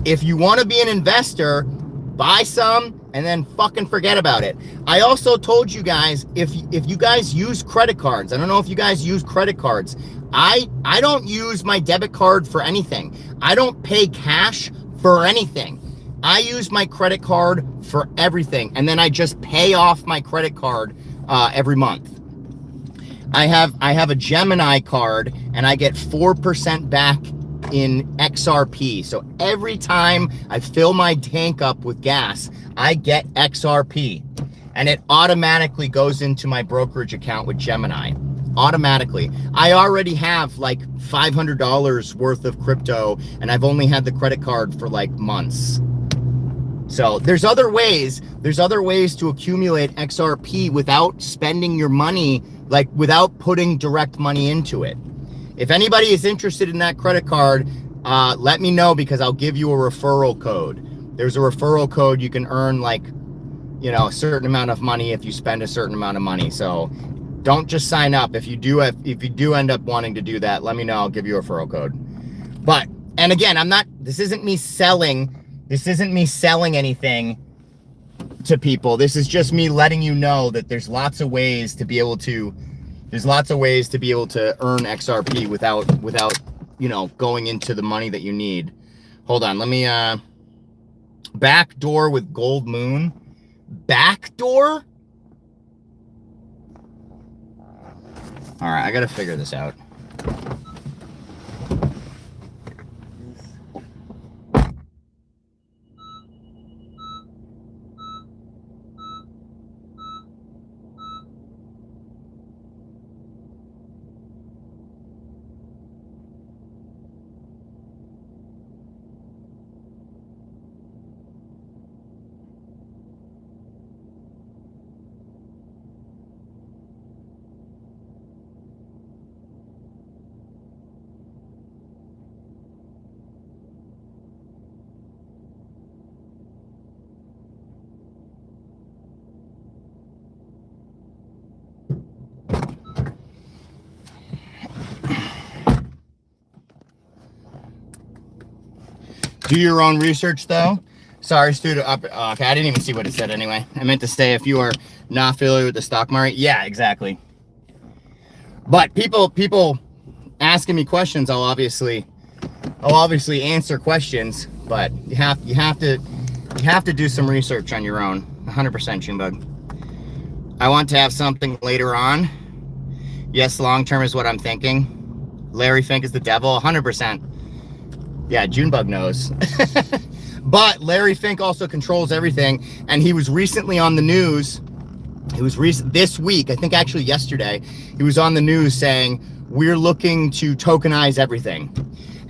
If you want to be an investor, buy some and then fucking forget about it. I also told you guys, if you guys use credit cards, I don't know if you guys use credit cards. I don't use my debit card for anything. I don't pay cash for anything. I use my credit card for everything, and then I just pay off my credit card every month. I have a Gemini card, and I get 4% back in XRP. So every time I fill my tank up with gas, I get XRP, and it automatically goes into my brokerage account with Gemini. Automatically. I already have like $500 worth of crypto, and I've only had the credit card for like months. So there's other ways to accumulate XRP without spending your money, like without putting direct money into it. If anybody is interested in that credit card, let me know, because I'll give you a referral code. There's a referral code. You can earn like, a certain amount of money if you spend a certain amount of money. So don't just sign up. If you do end up wanting to do that, let me know. I'll give you a referral code. But, and again, this isn't me selling anything to people. This is just me letting you know that there's lots of ways to be able to earn XRP without going into the money that you need. Hold on, let me backdoor with Gold Moon. Backdoor? All right, I gotta figure this out. Do your own research, though. Sorry, student. Okay, I didn't even see what it said anyway. I meant to say if you are not familiar with the stock market. Yeah, exactly. But people asking me questions, I'll obviously answer questions. But you have to do some research on your own. 100%, Junebug. I want to have something later on. Yes, long term is what I'm thinking. Larry Fink is the devil. 100%. Yeah, Junebug knows. But Larry Fink also controls everything, and he was recently on the news. He was this week, I think actually yesterday, he was on the news saying we're looking to tokenize everything,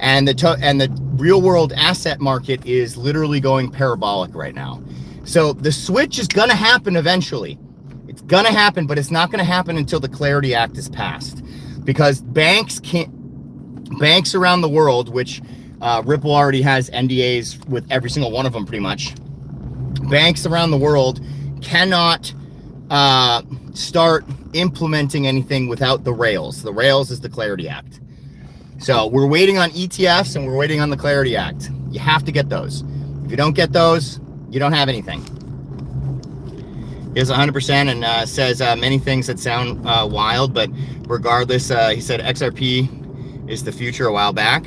and the real world asset market is literally going parabolic right now. So the switch is gonna happen eventually. It's gonna happen, but it's not gonna happen until the Clarity Act is passed, because banks around the world, which Ripple already has NDAs with every single one of them pretty much. Banks around the world cannot start implementing anything without the rails. The rails is the Clarity Act. So we're waiting on ETFs and we're waiting on the Clarity Act. You have to get those. If you don't get those, you don't have anything. He is 100% and says many things that sound wild, but regardless, he said XRP is the future a while back.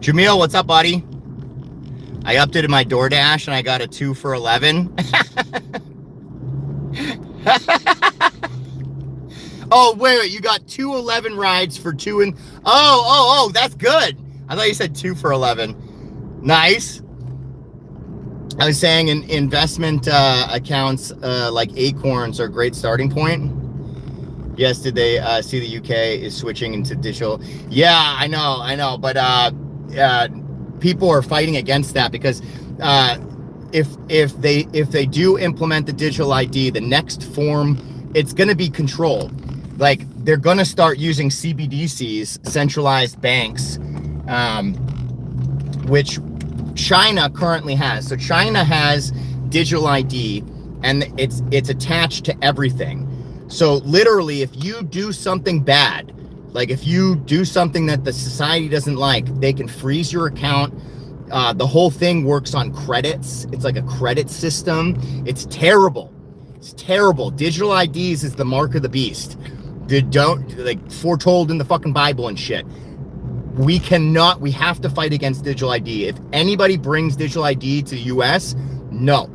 Jamil, what's up, buddy? I updated my DoorDash and I got a 2 for $11. Oh, wait, you got 2 11 rides for 2 and oh, that's good. I thought you said 2 for $11. Nice. I was saying in investment accounts like Acorns are a great starting point. Yes, did they see the UK is switching into digital? Yeah, I know, but people are fighting against that because if they do implement the digital ID, the next form, it's going to be controlled. Like they're going to start using CBDCs, centralized banks, which China currently has. So China has digital ID, and it's attached to everything. So literally, if you do something bad, like if you do something that the society doesn't like, they can freeze your account. The whole thing works on credits. It's like a credit system. It's terrible. It's terrible. Digital IDs is the mark of the beast. They don't, like, foretold in the fucking Bible and shit. We have to fight against digital ID. If anybody brings digital ID to the US, no.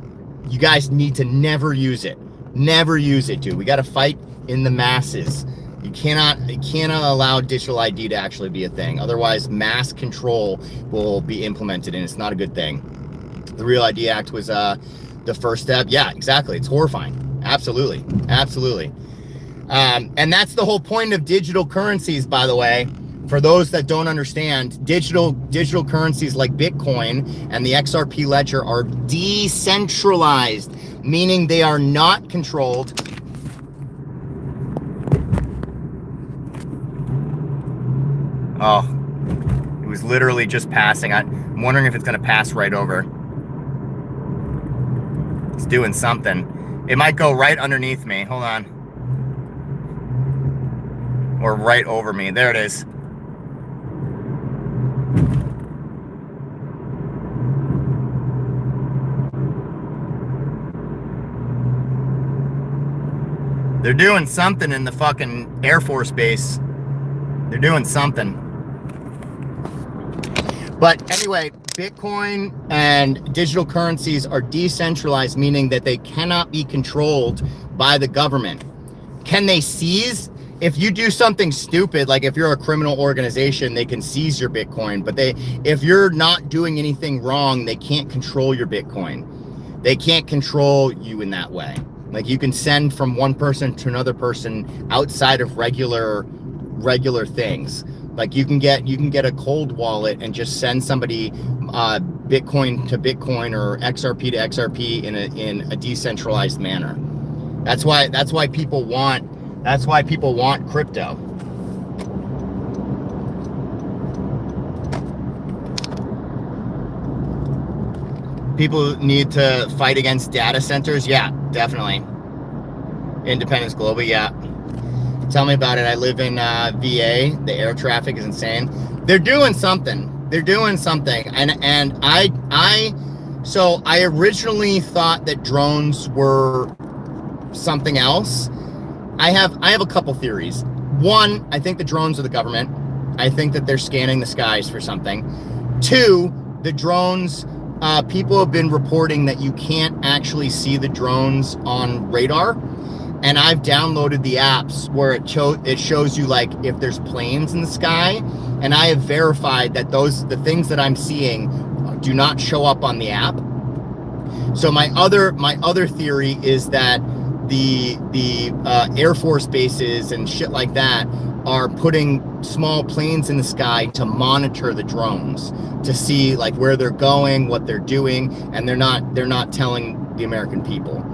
You guys need to never use it. Never use it, dude. We got to fight in the masses. You cannot allow digital ID to actually be a thing. Otherwise, mass control will be implemented, and it's not a good thing. The Real ID Act was the first step. Yeah, exactly. It's horrifying. Absolutely. Absolutely. And that's the whole point of digital currencies, by the way. For those that don't understand, digital currencies like Bitcoin and the XRP ledger are decentralized, meaning they are not controlled. Oh, it was literally just passing. I'm wondering if it's going to pass right over. It's doing something. It might go right underneath me. Hold on. Or right over me. There it is. They're doing something in the fucking Air Force Base. They're doing something. But anyway, Bitcoin and digital currencies are decentralized, meaning that they cannot be controlled by the government. Can they seize? If you do something stupid, like if you're a criminal organization, they can seize your Bitcoin. But if you're not doing anything wrong, they can't control your Bitcoin. They can't control you in that way. Like you can send from one person to another person outside of regular things. Like you can get a cold wallet and just send somebody Bitcoin to Bitcoin or XRP to XRP in a decentralized manner. That's why people want crypto. People need to fight against data centers. Yeah, definitely. Independence Global. Yeah. Tell me about it. I live in VA. The air traffic is insane. They're doing something. And I originally thought that drones were something else. I have a couple theories. One, I think the drones are the government. I think that they're scanning the skies for something. Two, the drones, people have been reporting that you can't actually see the drones on radar. And I've downloaded the apps where it shows you like if there's planes in the sky, and I have verified that the things that I'm seeing do not show up on the app. So my other theory is that the Air Force bases and shit like that are putting small planes in the sky to monitor the drones, to see like where they're going, what they're doing, and they're not telling the American people.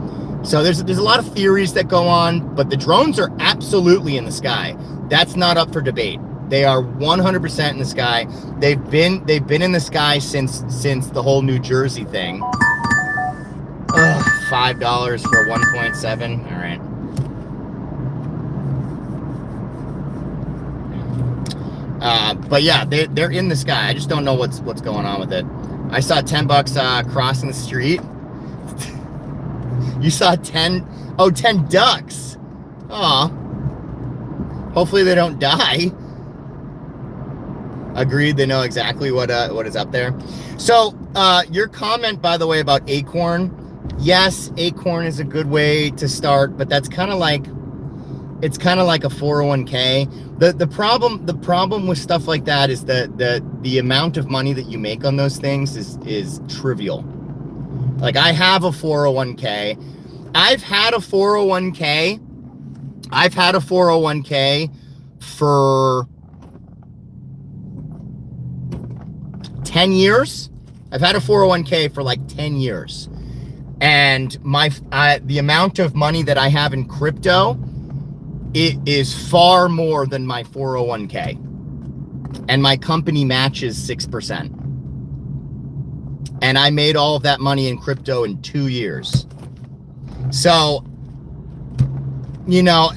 So there's a lot of theories that go on, but the drones are absolutely in the sky. That's not up for debate. They are 100% in the sky. They've been in the sky since the whole New Jersey thing. Ugh, $5 for 1.7. All right. But yeah, they're in the sky. I just don't know what's going on with it. I saw $10 crossing the street. You saw 10 ducks. Aw. Hopefully they don't die. Agreed, they know exactly what is up there. So your comment, by the way, about Acorn. Yes, Acorn is a good way to start, but that's kind of like, it's kind of like a 401k. The problem with stuff like that is that the amount of money that you make on those things is trivial. Like I have a 401k. I've had a 401k for 10 years. I've had a 401k for like 10 years. And the amount of money that I have in crypto, it is far more than my 401k. And my company matches 6%. And I made all of that money in crypto in 2 years. So, you know,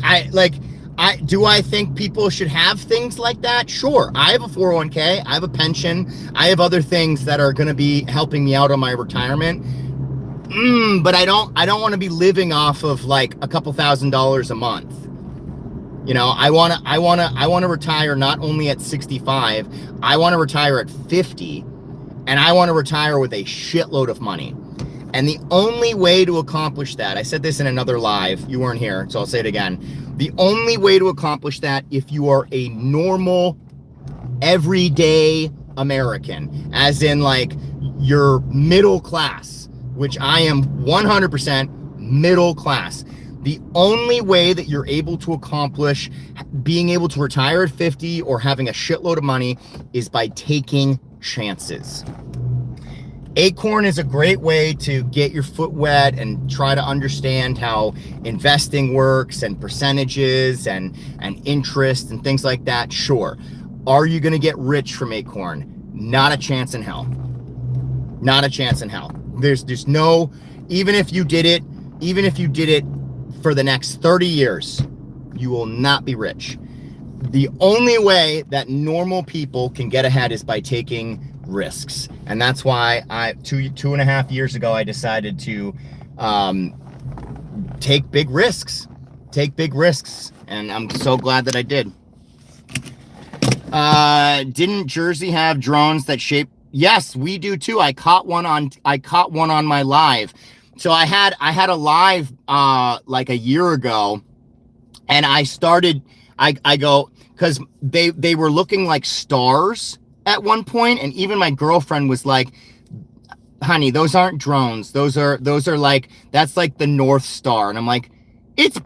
do I think people should have things like that? Sure. I have a 401k, I have a pension, I have other things that are going to be helping me out on my retirement. But I don't want to be living off of like a couple $1,000s a month. You know, I want to retire not only at 65, I want to retire at 50, and I want to retire with a shitload of money. And the only way to accomplish that, I said this in another live, you weren't here, so I'll say it again. The only way to accomplish that, if you are a normal, everyday American, as in like you're middle class, which I am 100% middle class, the only way that you're able to accomplish being able to retire at 50 or having a shitload of money is by taking chances. Acorn is a great way to get your foot wet and try to understand how investing works and percentages and interest and things like that. Sure. Are you going to get rich from Acorn? Not a chance in hell. Not a chance in hell. There's no, even if you did it for the next 30 years, you will not be rich. The only way that normal people can get ahead is by taking risks. And that's why two and a half years ago, I decided to take big risks. And I'm so glad that I did. Didn't Jersey have drones that shape? Yes, we do too. I caught one on my live. So I had a live like a year ago, and I go, because they were looking like stars at one point, and even my girlfriend was like, honey, those aren't drones, those are like, that's like the North Star. And I'm like,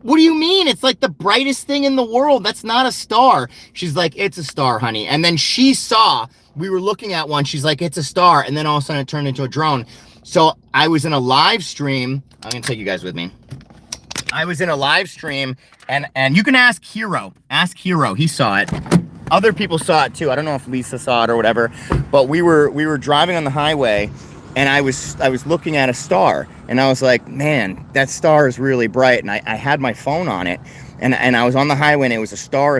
what do you mean? It's like the brightest thing in the world. That's not a star. She's like, it's a star, honey. And then she saw, we were looking at one, she's like, it's a star. And then all of a sudden it turned into a drone. So I was in a live stream. I'm gonna take you guys with me. I was in a live stream, and you can ask Hero. Ask Hero, he saw it. Other people saw it too. I don't know if Lisa saw it or whatever, but we were driving on the highway, and I was looking at a star, and I was like, man, that star is really bright. And I had my phone on it, And I was on the highway and it was a star,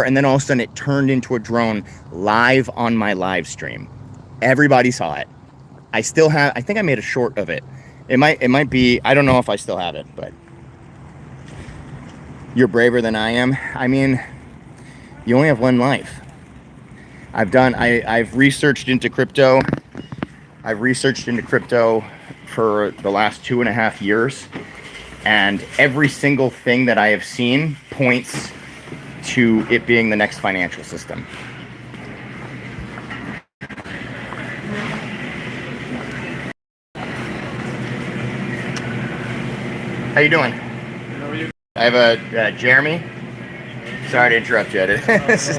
and then all of a sudden it turned into a drone live on my live stream. Everybody saw it. I think I made a short of it. It might be, I don't know if I still have it, but you're braver than I am. I mean, you only have one life. I've researched into crypto. I've researched into crypto for the last 2.5 years. And every single thing that I have seen points to it being the next financial system. How you doing? How are you? I have a Jeremy. Sorry to interrupt you. This is-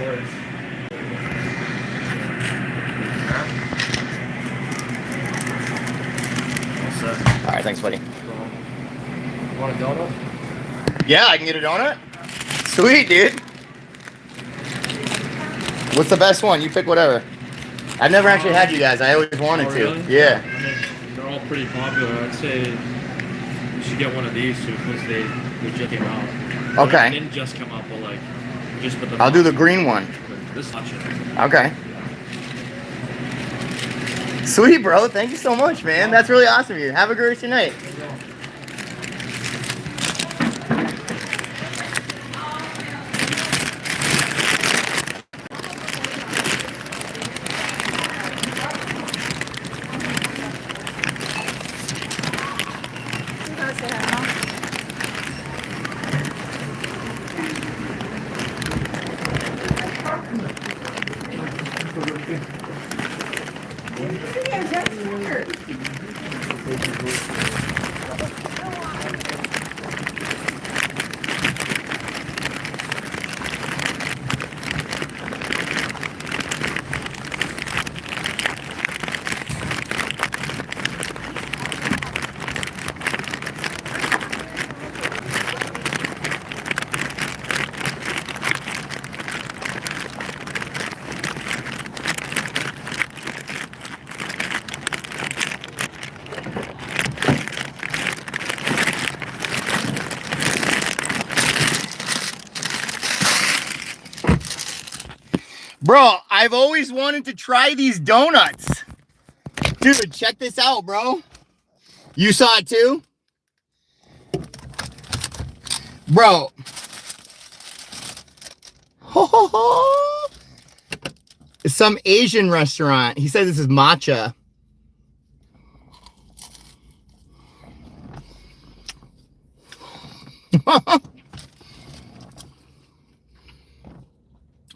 All right, thanks, buddy. Want a donut? Yeah, I can get a donut. Sweet, dude. What's the best one? You pick whatever. I've never actually had you guys. I always wanted Oh, really? to. Yeah. I mean, they're all pretty popular. I'd say you should get one of these too because they just came out. Well, Okay. They didn't just come out, but like just put the. I'll do the green one. This option. Okay. Sweet, bro. Thank you so much, man. That's really awesome of you. Have a great night. Bro, I've always wanted to try these donuts. Dude, check this out, bro. You saw it too? Bro. It's some Asian restaurant. He said this is matcha.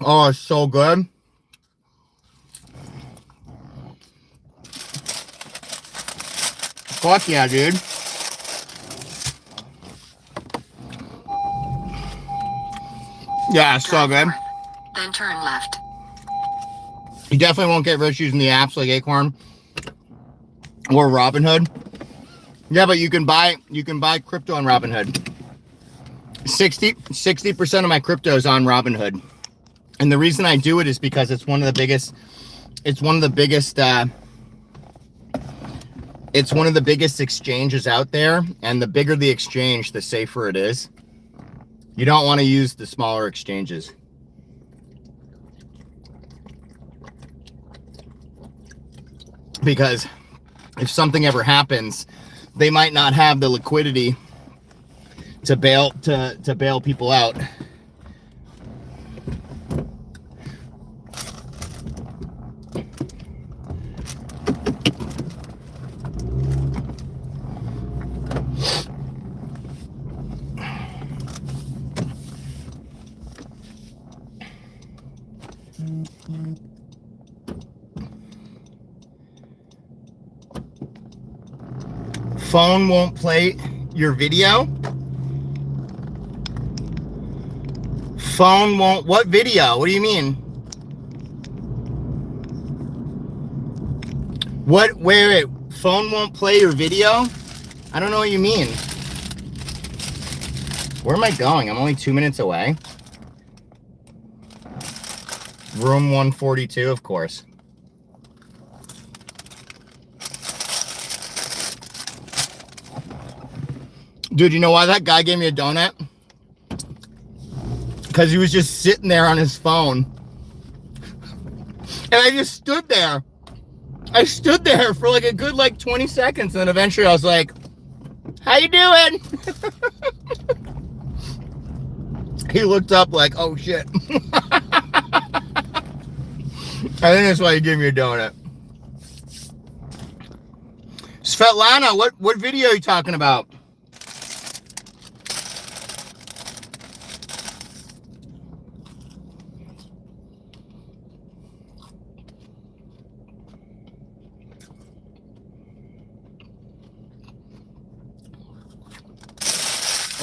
Oh, it's so good. Fuck yeah, dude. Yeah, it's so good. Then turn left. You definitely won't get rich using the apps like Acorn or Robinhood. Yeah, but you can buy crypto on Robinhood. 60% of my crypto is on Robinhood. And the reason I do it is because it's one of the biggest exchanges out there, and the bigger the exchange, the safer it is. You don't want to use the smaller exchanges. Because if something ever happens, they might not have the liquidity to bail people out. Phone won't play your video? Phone won't, what video? What do you mean? Wait, phone won't play your video? I don't know what you mean. Where am I going? I'm only 2 minutes away. Room 142, of course. Dude, you know why that guy gave me a donut? because he was just sitting there on his phone. And I just stood there. I stood there for like a good 20 seconds, and then eventually I was like, how you doing? He looked up like, oh shit. I think that's why you gave me a donut. Svetlana, what video are you talking about?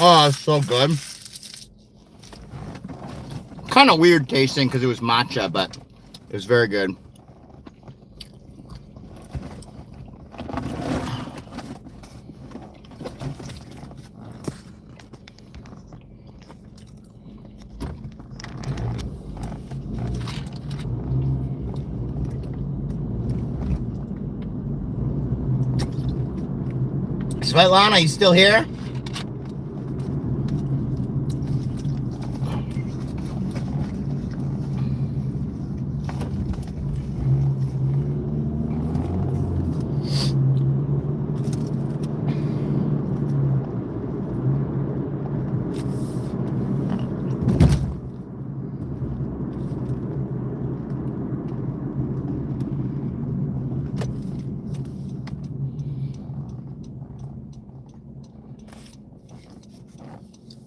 Oh, it's so good. Kind of weird tasting because it was matcha, but it was very good. Svetlana, you still here?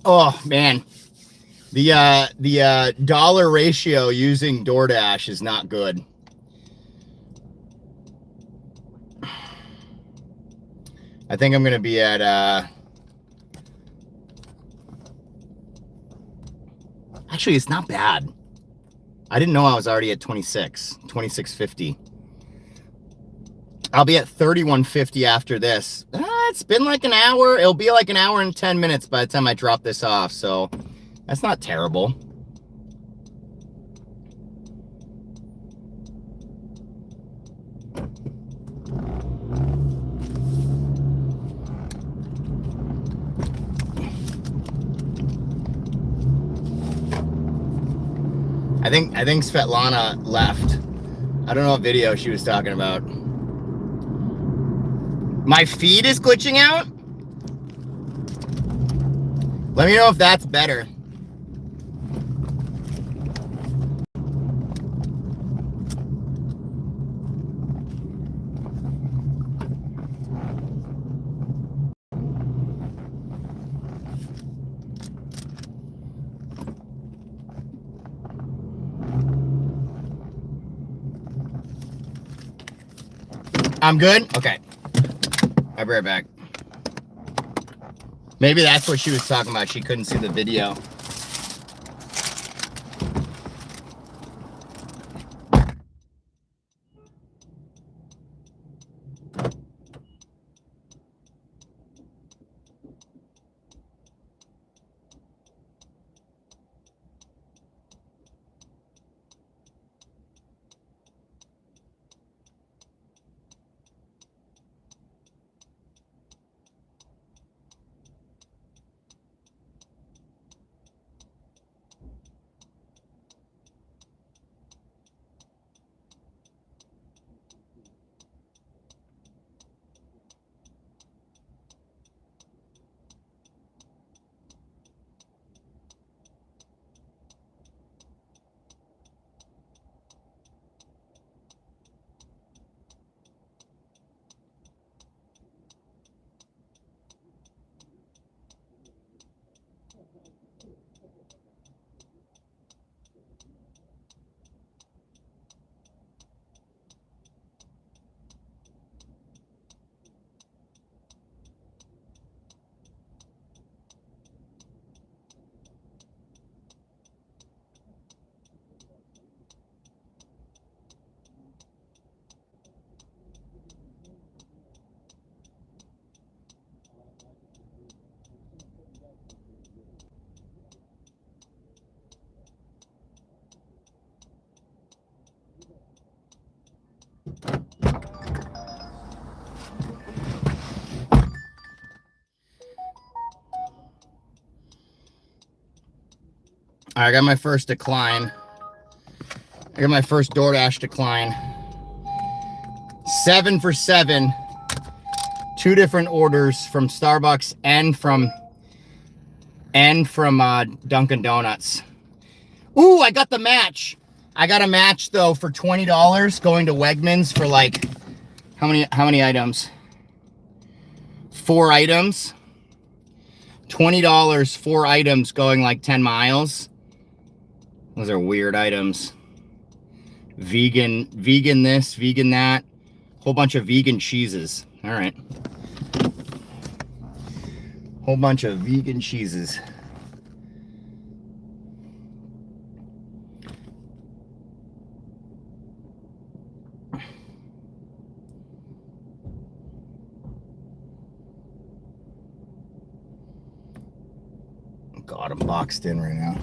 Oh man, the dollar ratio using DoorDash is not good. I think I'm gonna be at actually it's not bad. I didn't know I was already at 26.50. I'll be at 31.50 after this. It's been like an hour. It'll be like an hour and 10 minutes by the time I drop this off. So that's not terrible. I think Svetlana left. I don't know what video she was talking about. My feed is glitching out? Let me know if that's better. I'm good? Okay. I'll be right back. Maybe that's what she was talking about. She couldn't see the video. All right, I got my first decline. I got my first DoorDash decline. 7 for 7. 2 different orders from Starbucks and from Dunkin' Donuts. Ooh, I got the match. I got a match though for $20 going to Wegmans for like how many items? 4 items. $20, 4 items going like 10 miles. Those are weird items. Vegan this, vegan that. Whole bunch of vegan cheeses. All right. Whole bunch of vegan cheeses. God, I'm boxed in right now.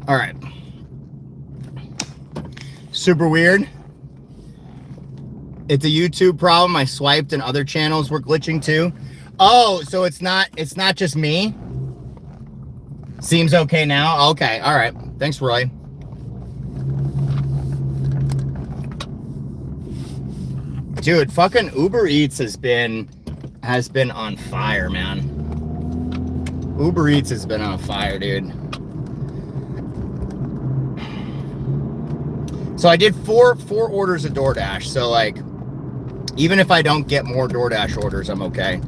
All right. Super weird. It's a YouTube problem. I swiped and other channels were glitching too. Oh, so it's not just me? Seems okay now? Okay, all right. Thanks, Roy. Dude, fucking Uber Eats has been on fire, man. Uber Eats has been on fire, dude. So I did four orders of DoorDash. So like, even if I don't get more DoorDash orders, I'm okay.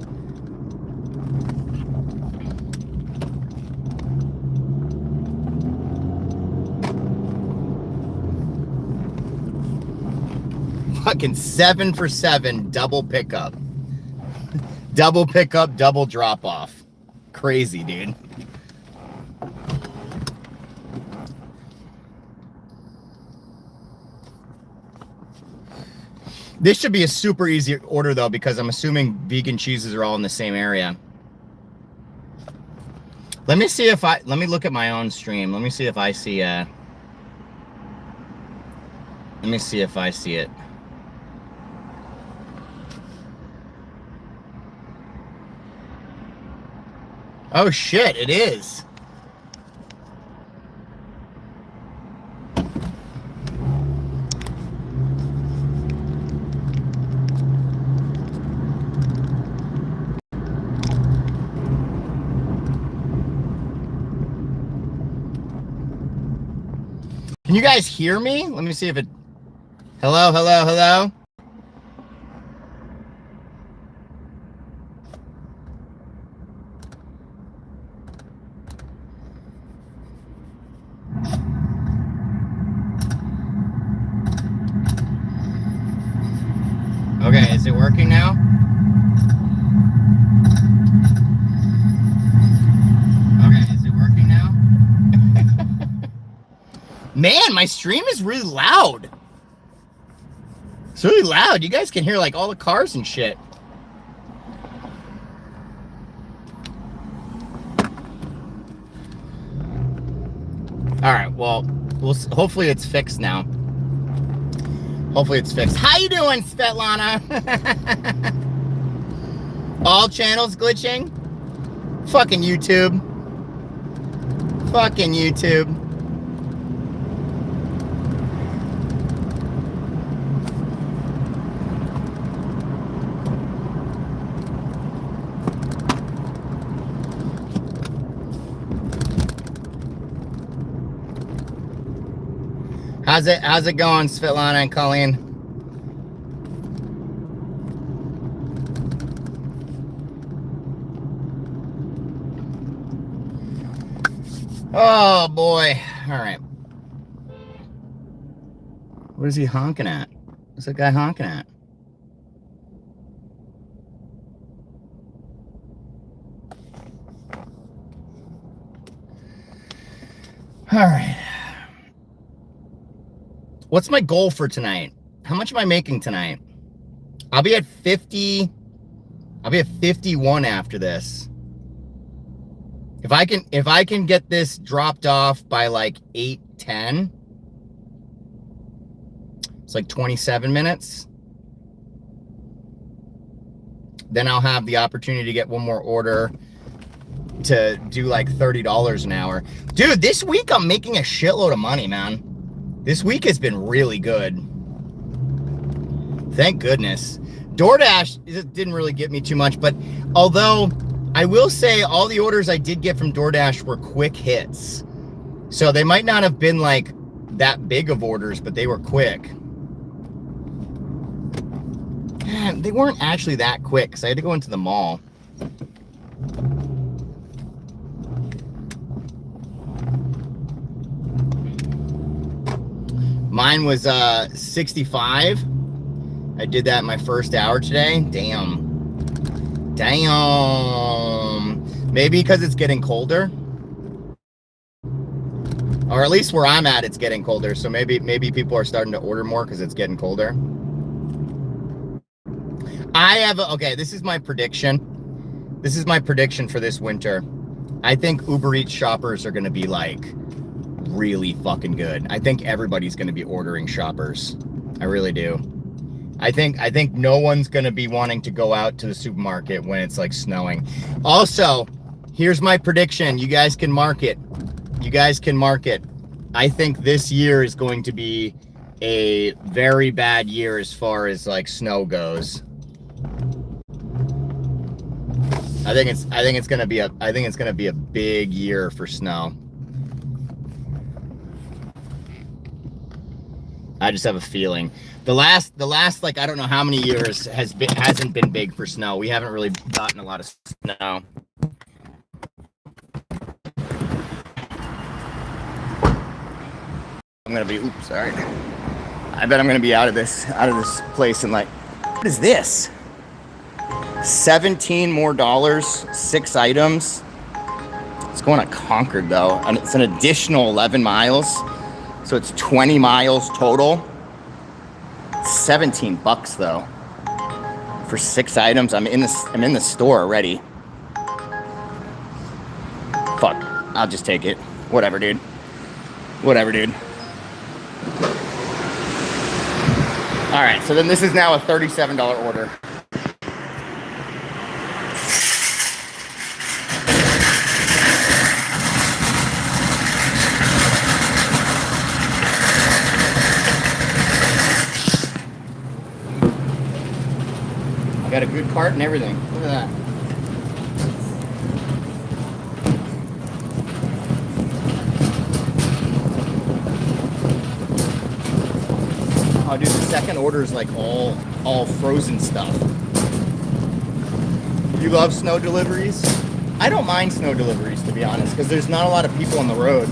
Fucking 7 for 7 double pickup. Double pickup, double drop off. Crazy, dude. This should be a super easy order though, because I'm assuming vegan cheeses are all in the same area. Let me look at my own stream. Let me see if I see let me see if I see it. Oh shit, it is. Can you guys hear me? Let me see if it... Hello, hello, hello? Okay, is it working now? Okay, is it working now? Man, my stream is really loud. It's really loud. You guys can hear like all the cars and shit. All right, well, hopefully it's fixed now. Hopefully it's fixed. How you doing, Svetlana? All channels glitching? Fucking YouTube. Fucking YouTube. How's it going, Svetlana and Colleen? Oh boy. All right. What is he honking at? What's that guy honking at? All right. What's my goal for tonight? How much am I making tonight? I'll be at 50. I'll be at 51 after this. If I can get this dropped off by like 8:10, it's like 27 minutes. Then I'll have the opportunity to get one more order to do like $30 an hour. Dude, this week I'm making a shitload of money, man. This week has been really good. Thank goodness. DoorDash didn't really get me too much, but although I will say all the orders I did get from DoorDash were quick hits. So they might not have been like that big of orders, but they were quick. Man, they weren't actually that quick because I had to go into the mall. Mine was 65. I did that in my first hour today. Damn. Maybe because it's getting colder. Or at least where I'm at, it's getting colder. So maybe people are starting to order more because it's getting colder. Okay, this is my prediction. This is my prediction for this winter. I think Uber Eats shoppers are going to be like really fucking good. I think everybody's going to be ordering shoppers. I really do. I think no one's going to be wanting to go out to the supermarket when it's like snowing. Also, here's my prediction. You guys can mark it. I think this year is going to be a very bad year as far as like snow goes. I think it's going to be a big year for snow. I just have a feeling. The last like I don't know how many years hasn't been big for snow. We haven't really gotten a lot of snow. I'm gonna be sorry. I bet I'm gonna be out of this place in like, what is this? $17 more, 6 items. It's going to Concord though, and it's an additional 11 miles. So it's 20 miles total. $17 though for 6 items. I'm in the store already. Fuck, I'll just take it. Whatever, dude. All right, so then this is now a $37 order. Got a good cart and everything. Look at that. Oh, dude, the second order is like all frozen stuff. You love snow deliveries? I don't mind snow deliveries, to be honest, because there's not a lot of people on the road.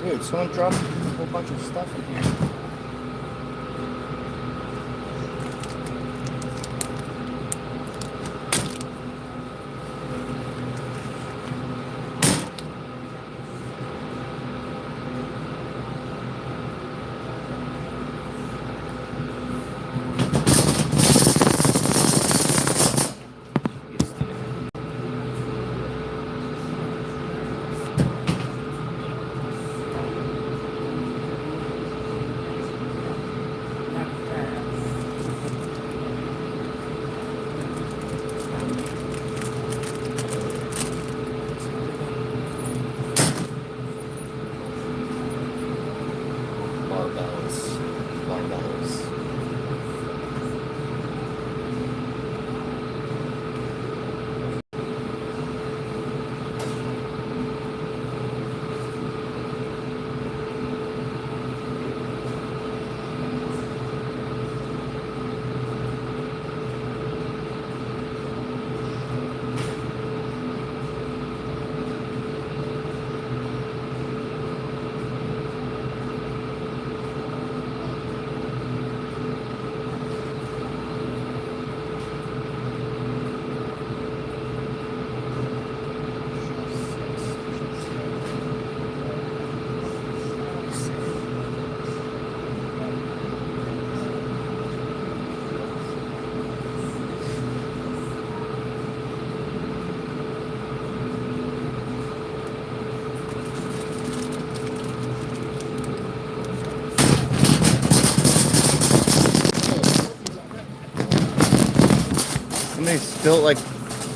Dude, someone dropped a whole bunch of stuff in here. Barbells.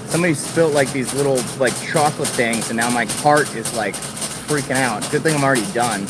Somebody spilled like these little like chocolate things, and now my cart is like freaking out. Good thing I'm already done.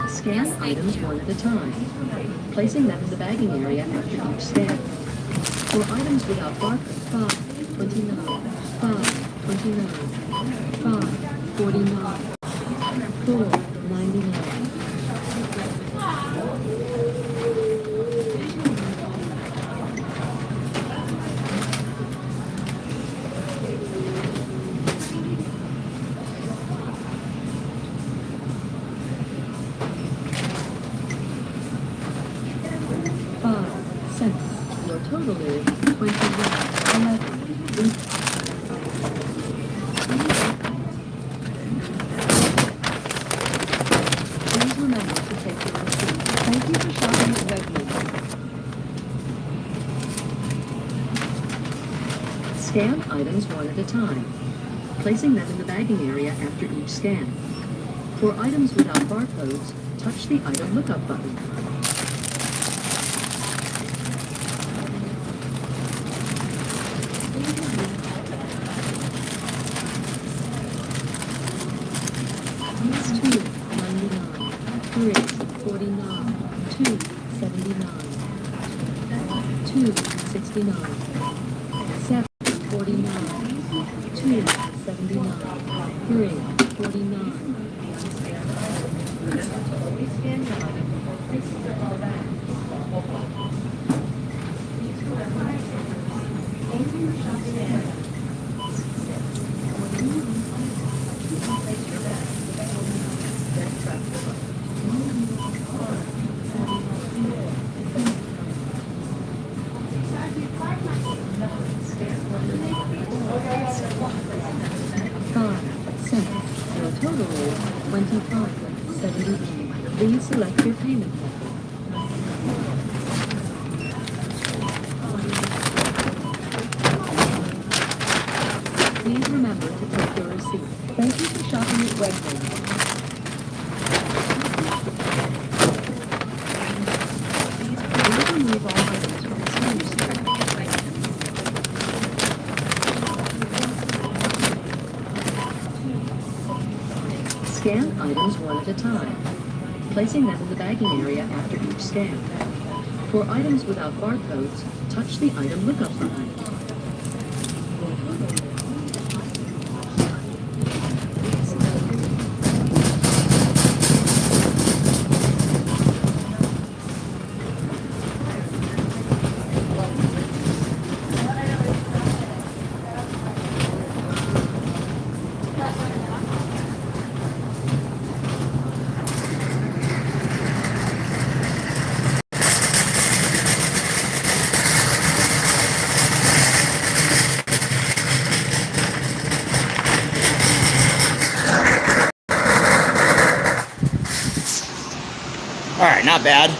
Scan items one at a time, placing them in the bagging area after each scan. For items without barcode, 529, 529, 549, 499. total is 21.11. Please remember to take your receipt. Thank you for shopping at Wegmans. Scan items one at a time, placing them in the bagging area after each scan. For items without barcodes, touch the item lookup button. It's $2.99, $3.49, $2.79, $2.69, $7.49, $2.79, $3.49. Your total is $25.70. Please select your payment method. Please remember to take your receipt. Thank you for shopping at Wegmans. Please remove all items from the storage stand. Scan items one at a time, placing them in the bagging area after each scan. For items without barcodes, touch the item lookup button. All right, not bad.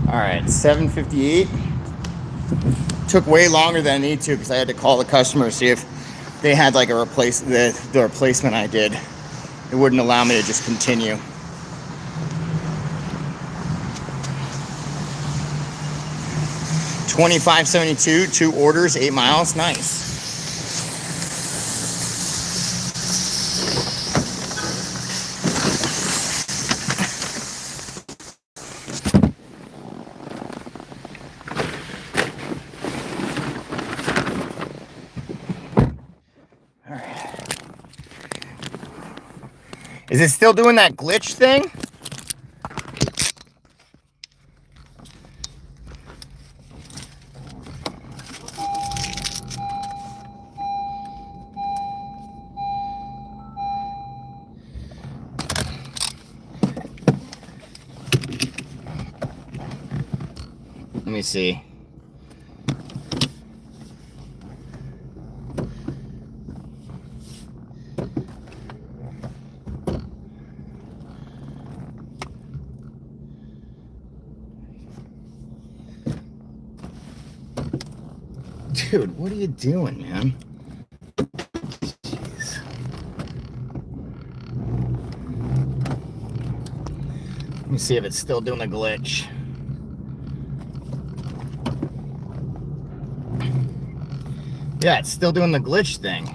All right, 7:58. Took way longer than I need to because I had to call the customer to see if they had like a the replacement I did. It wouldn't allow me to just continue. $25.72, 2 orders, 8 miles. Nice. All right. Is it still doing that glitch thing? Let me see. Dude, what are you doing, man? Jeez. Let me see if it's still doing the glitch. Yeah, it's still doing the glitch thing.